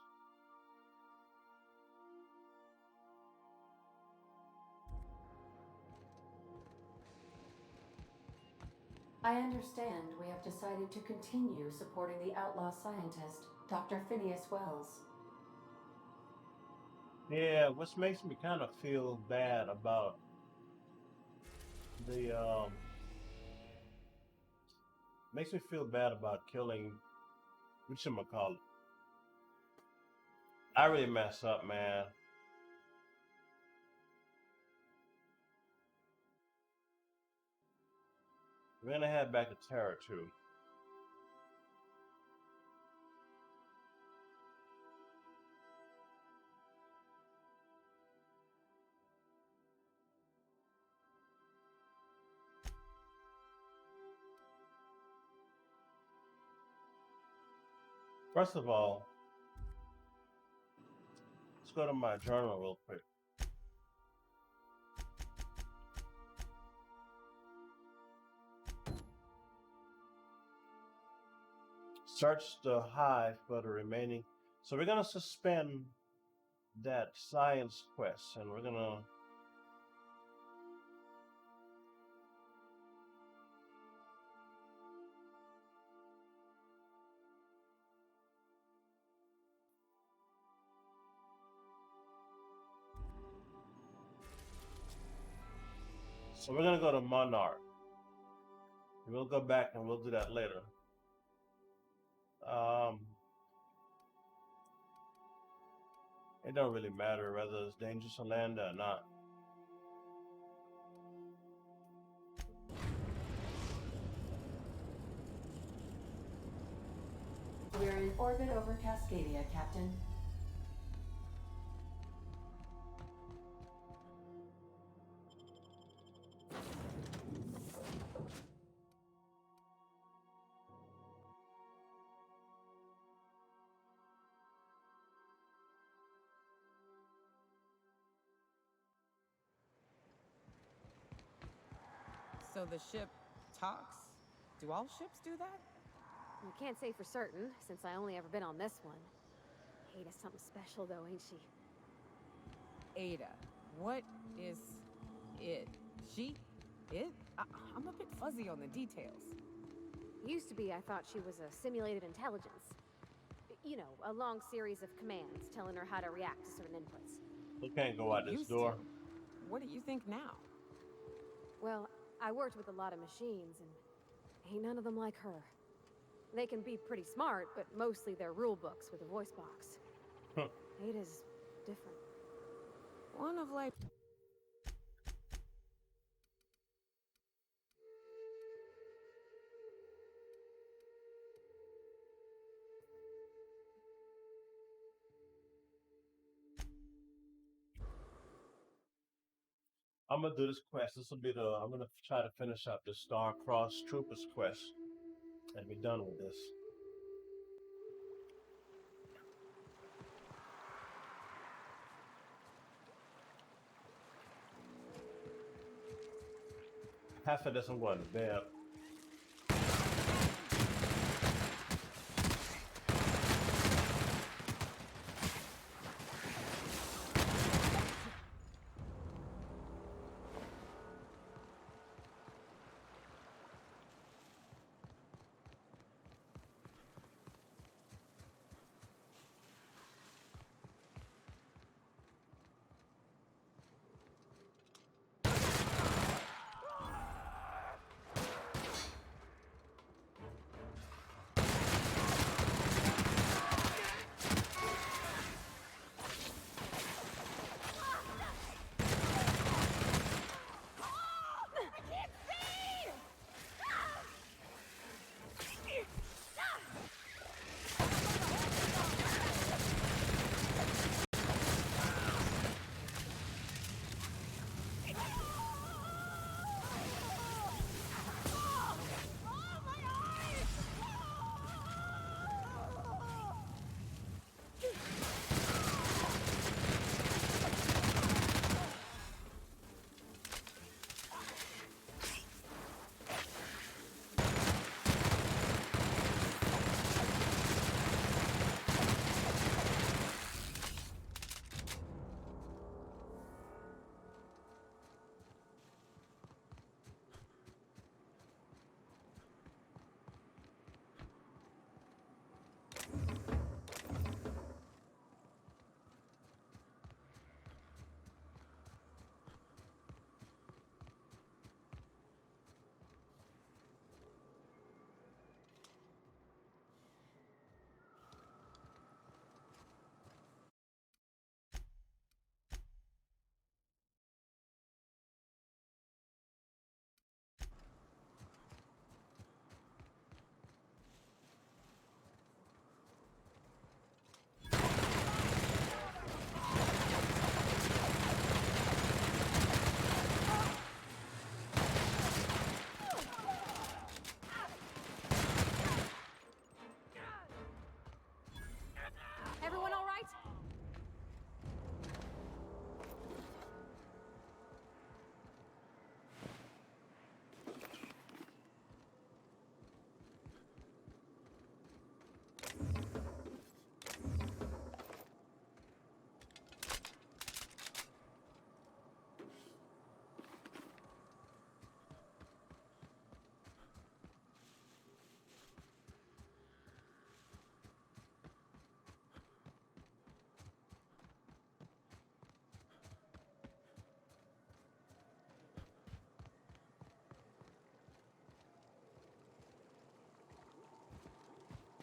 Speaker 5: I understand we have decided to continue supporting the outlaw scientist, Dr. Phineas Wells.
Speaker 1: Yeah, which makes me kind of feel bad about the makes me feel bad about killing whatchamacallit. I really messed up, man. We're gonna head back to Terra too. First of all, let's go to my journal real quick. Search the hive for the remaining. So we're gonna suspend that science quest, and we're gonna. So we're gonna go to Monarch. We'll go back and we'll do that later. Um, it don't really matter whether it's dangerous to land or not.
Speaker 5: We're in orbit over Cascadia, Captain.
Speaker 2: So the ship talks? Do all ships do that?
Speaker 11: You can't say for certain, since I only ever been on this one. Ada's something special, though, ain't she?
Speaker 2: Ada. What is it? She? It? I'm a bit fuzzy on the details.
Speaker 11: Used to be, I thought she was a simulated intelligence. You know, a long series of commands telling her how to react to certain inputs.
Speaker 1: We can't go out this
Speaker 2: Used
Speaker 1: door.
Speaker 2: to. What do you think now?
Speaker 11: Well, I worked with a lot of machines, and ain't none of them like her. They can be pretty smart, but mostly they're rule books with a voice box.
Speaker 1: Huh.
Speaker 11: Ada's different.
Speaker 2: One of like...
Speaker 1: I'm gonna do this quest. This will be the. I'm gonna try to finish up the Star-Crossed Troopers quest and be done with this. Half of this I'm going to bed.
Speaker 11: Everyone all right?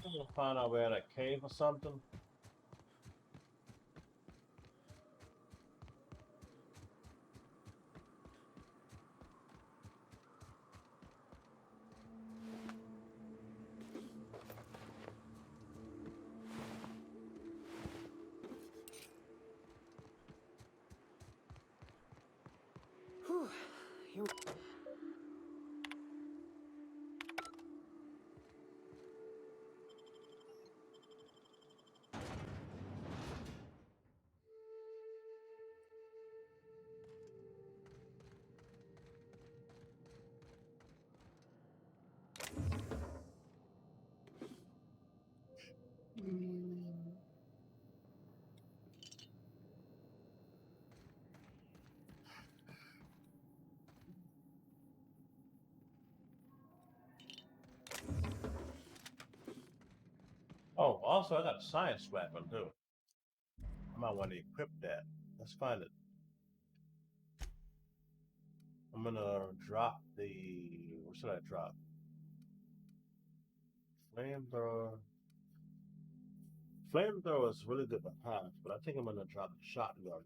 Speaker 1: I'm gonna find out where that cave or something.
Speaker 2: Whew. Here...
Speaker 1: Oh, also I got a science weapon too. I might want to equip that. Let's find it. I'm gonna drop the. What should I drop? Flamethrower. Flamethrower is really good to have, but I think I'm gonna drop the shotgun.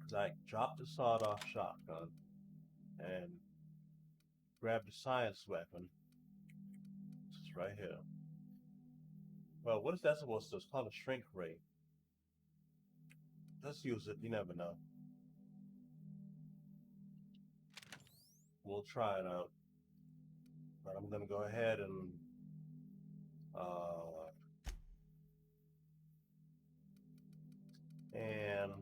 Speaker 1: Cause I dropped the sawed-off shotgun and grab the science weapon. It's right here. Well, what is that supposed to do? It's called a shrink ray. Let's use it. You never know. We'll try it out. But I'm gonna go ahead and uh, and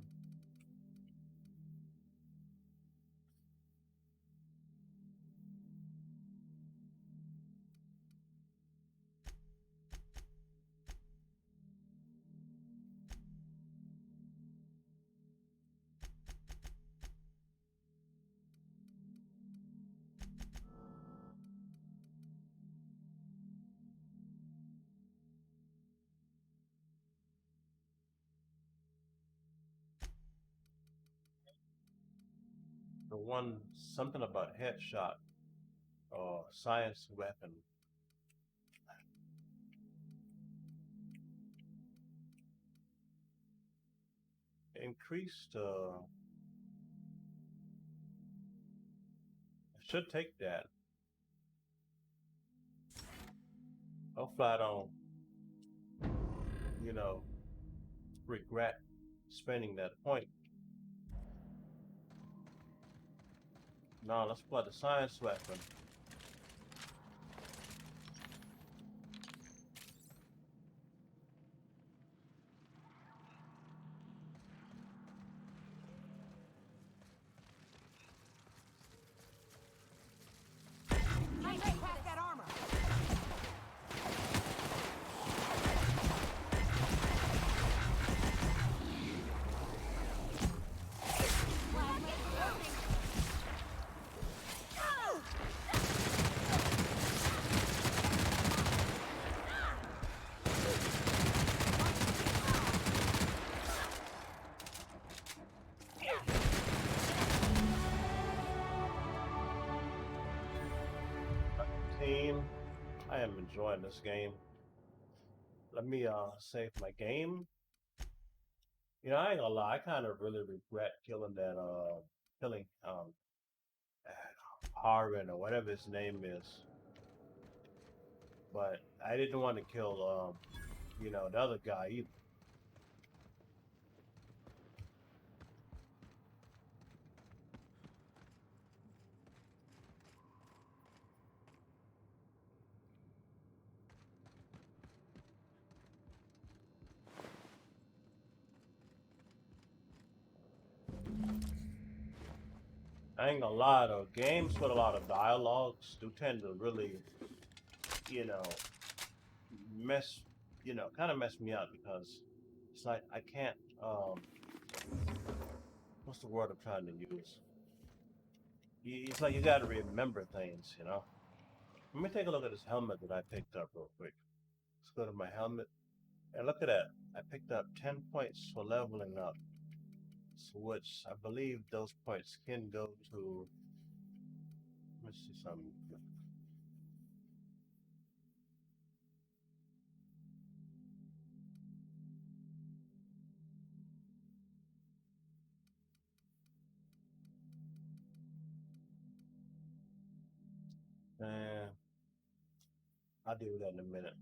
Speaker 1: the one something about headshot or science weapon. Increased. I should take that. Hopefully I don't, you know, regret spending that point. Now let's play the science weapon. Team, I am enjoying this game. Let me save my game. You know, I ain't gonna lie, I kind of really regret killing Harvin or whatever his name is. But I didn't want to kill you know, the other guy either. I ain't gonna lie though, games with a lot of dialogues do tend to really, you know, mess, kind of mess me up because it's like I can't, what's the word I'm trying to use? It's like you gotta remember things, you know? Let me take a look at this helmet that I picked up real quick. Let's go to my helmet. And look at that. I picked up 10 points for leveling up. So which I believe those points can go to. Let's see something. And I'll deal with that in a minute.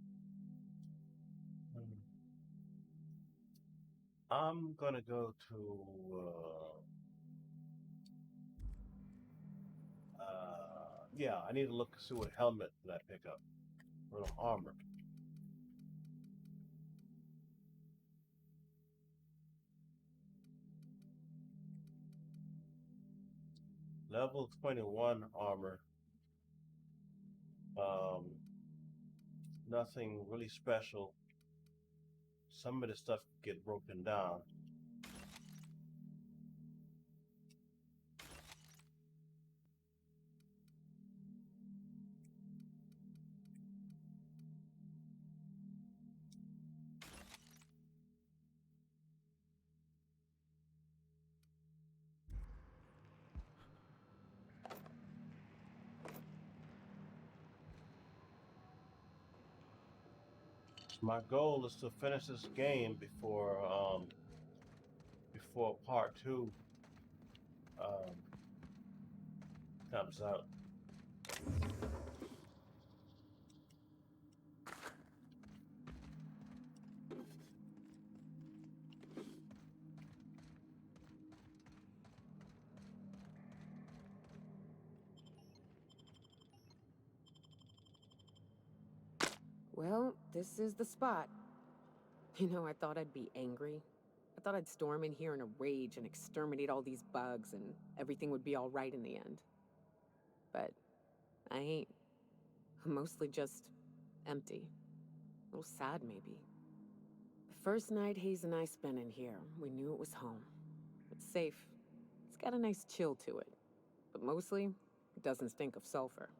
Speaker 1: I'm gonna go to yeah, I need to look see what helmet did I pick up. Little armor. Level 21 armor. Um, nothing really special. Some of the stuff get broken down. My goal is to finish this game before part 2 um, comes out.
Speaker 2: Well, this is the spot. You know, I thought I'd be angry. I thought I'd storm in here in a rage and exterminate all these bugs and everything would be all right in the end. But I ain't. I'm mostly just empty. A little sad, maybe. The first night Hayes and I spent in here, we knew it was home. It's safe. It's got a nice chill to it. But mostly, it doesn't stink of sulfur.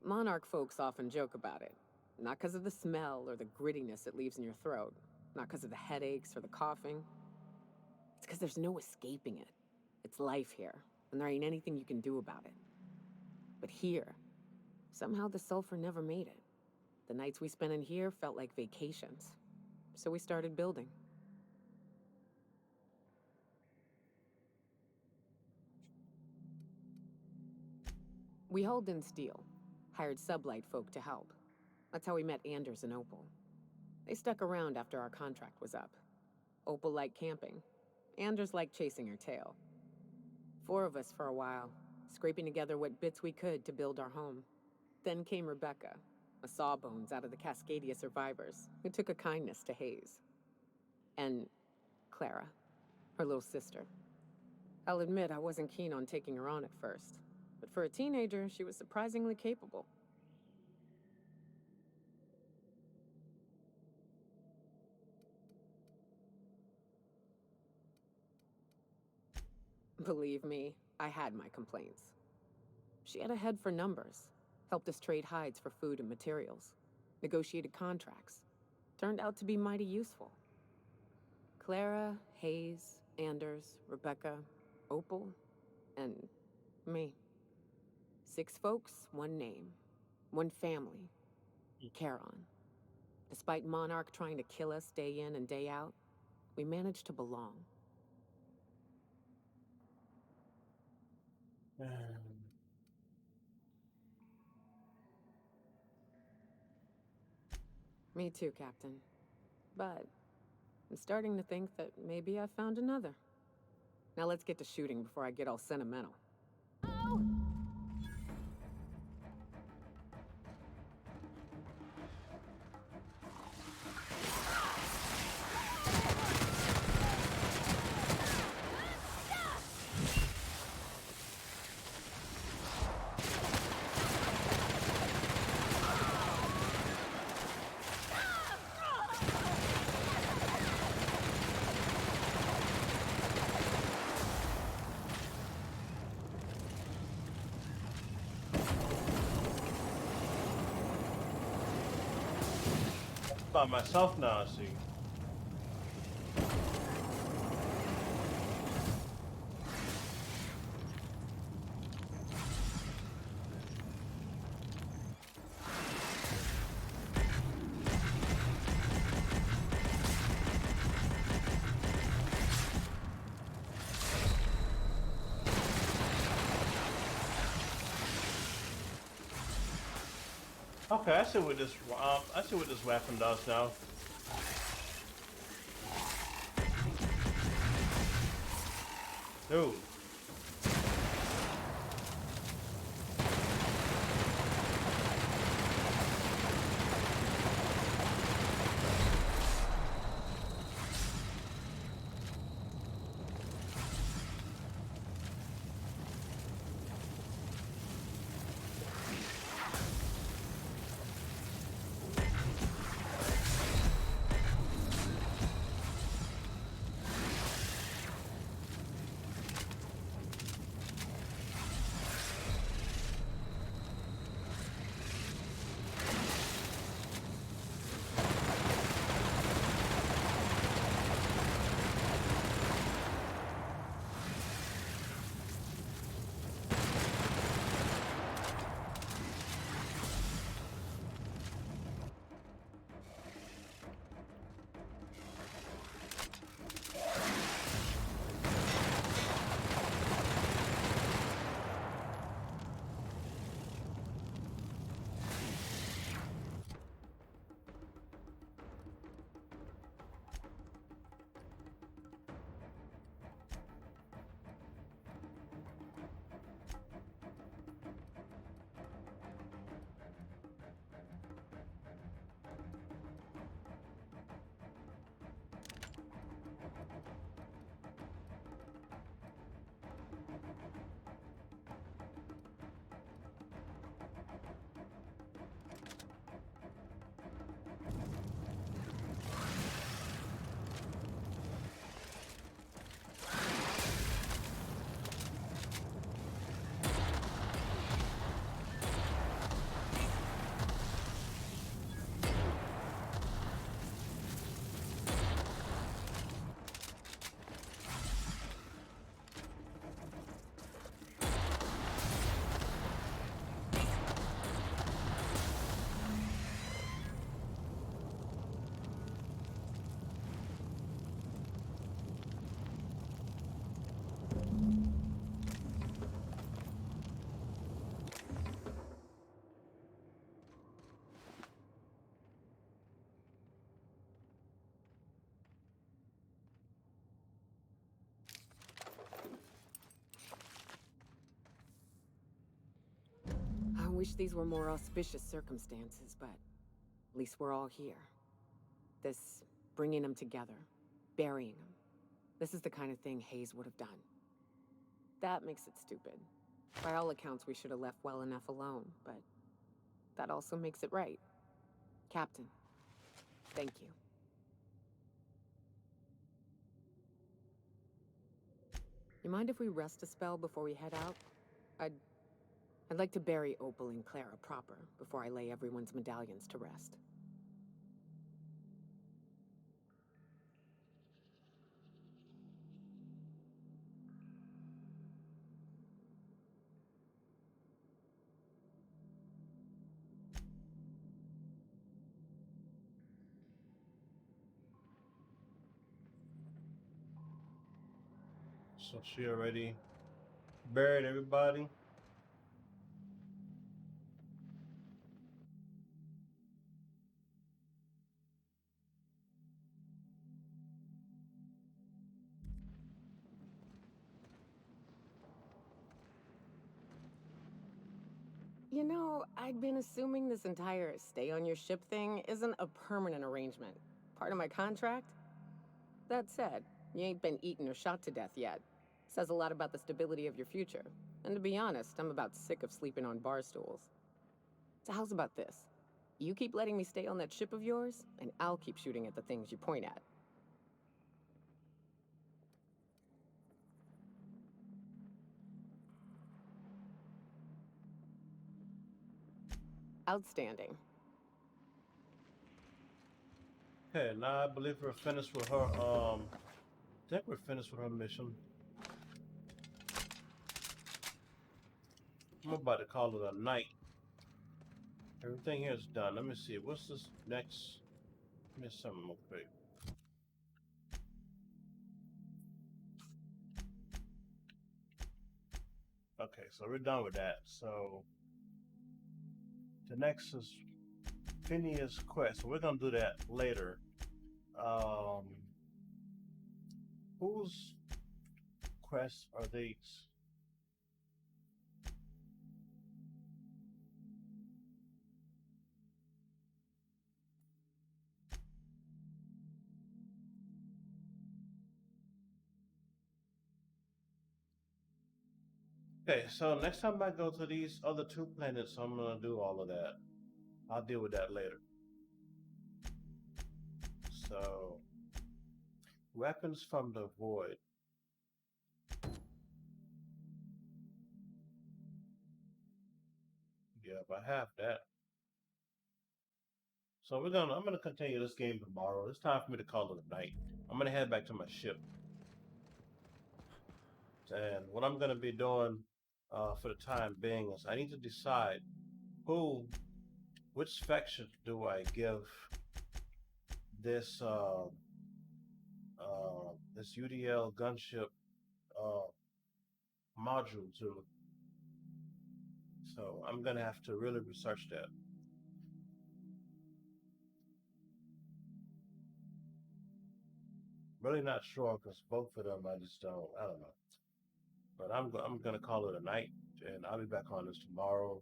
Speaker 2: Monarch folks often joke about it. Not because of the smell or the grittiness it leaves in your throat. Not because of the headaches or the coughing. It's because there's no escaping it. It's life here, and there ain't anything you can do about it. But here, somehow the sulfur never made it. The nights we spent in here felt like vacations. So we started building. We hauled in steel, hired sublight folk to help. That's how we met Anders and Opal. They stuck around after our contract was up. Opal liked camping. Anders liked chasing her tail. 4 of us for a while, scraping together what bits we could to build our home. Then came Rebecca, a sawbones out of the Cascadia survivors, who took a kindness to Hayes. And Clara, her little sister. I'll admit I wasn't keen on taking her on at first, but for a teenager, she was surprisingly capable. Believe me, I had my complaints. She had a head for numbers, helped us trade hides for food and materials, negotiated contracts. Turned out to be mighty useful. Clara, Hayes, Anders, Rebecca, Opal, and me. 6 folks, 1 name, 1 family. Charon. Despite Monarch trying to kill us day in and day out, we managed to belong. Me too, Captain. But I'm starting to think that maybe I found another. Now let's get to shooting before I get all sentimental.
Speaker 1: By myself now, I see. Okay, I see what this weapon does now. Dude.
Speaker 2: wish these were more auspicious circumstances, but at least we're all here. This bringing them together, burying them. This is the kind of thing Hayes would have done. That makes it stupid. By all accounts, we should have left well enough alone, but that also makes it right. Captain, thank you. You mind if we rest a spell before we head out? I'd like to bury Opal and Clara proper before I lay everyone's medallions to rest.
Speaker 1: So she already buried everybody.
Speaker 2: You know, I'd been assuming this entire stay on your ship thing isn't a permanent arrangement. Part of my contract? That said, you ain't been eaten or shot to death yet. Says a lot about the stability of your future. And to be honest, I'm about sick of sleeping on bar stools. So how's about this? You keep letting me stay on that ship of yours, and I'll keep shooting at the things you point at. Outstanding.
Speaker 1: Okay, now I believe we're finished with her, I think we're finished with her mission. I'm about to call it a night. Everything here is done. Let me see, what's this next? Give me something real quick. Okay, so we're done with that. So the next is Phineas Quest. So we're gonna do that later. Whose quests are these? Okay, so next time I go to these other two planets, I'm gonna do all of that. I'll deal with that later. So, weapons from the void. Yep, I have that. So I'm gonna continue this game tomorrow. It's time for me to call it a night. I'm gonna head back to my ship. And what I'm gonna be doing for the time being is I need to decide which faction do I give this this UDL gunship module to. So I'm gonna have to really research that. Really not sure because both of them I don't know. But I'm gonna call it a night, and I'll be back on this tomorrow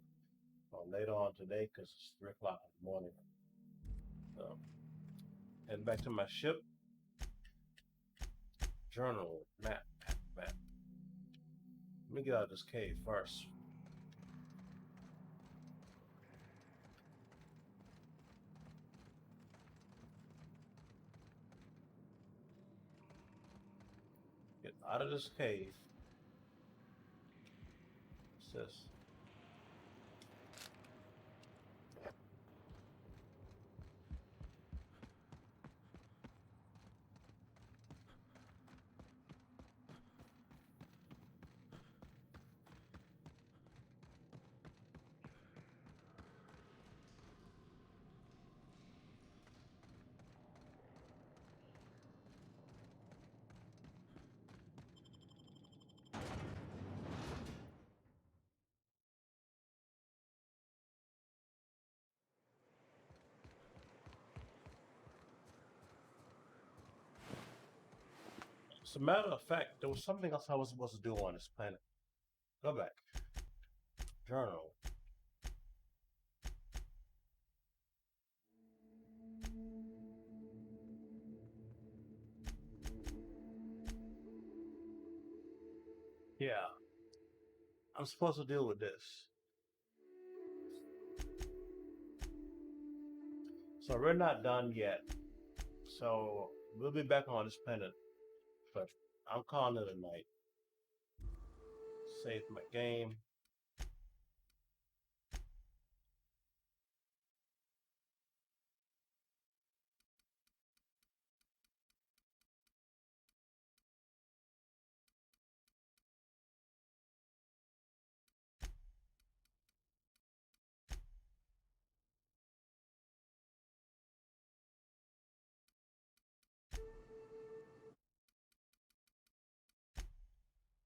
Speaker 1: or later on today because it's 3 o'clock in the morning. So heading back to my ship. Journal map. Let me get out of this cave first. Get out of this cave. What's this? As a matter of fact, there was something else I was supposed to do on this planet. Go back. Journal. Yeah, I'm supposed to deal with this. So we're not done yet. So we'll be back on this planet, but I'm calling it a night. Save my game.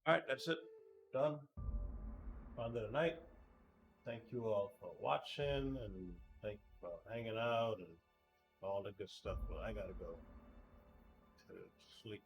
Speaker 1: All right, that's it. Done. Found it a night. Thank you all for watching and thank you for hanging out and all the good stuff. But I gotta go to sleep.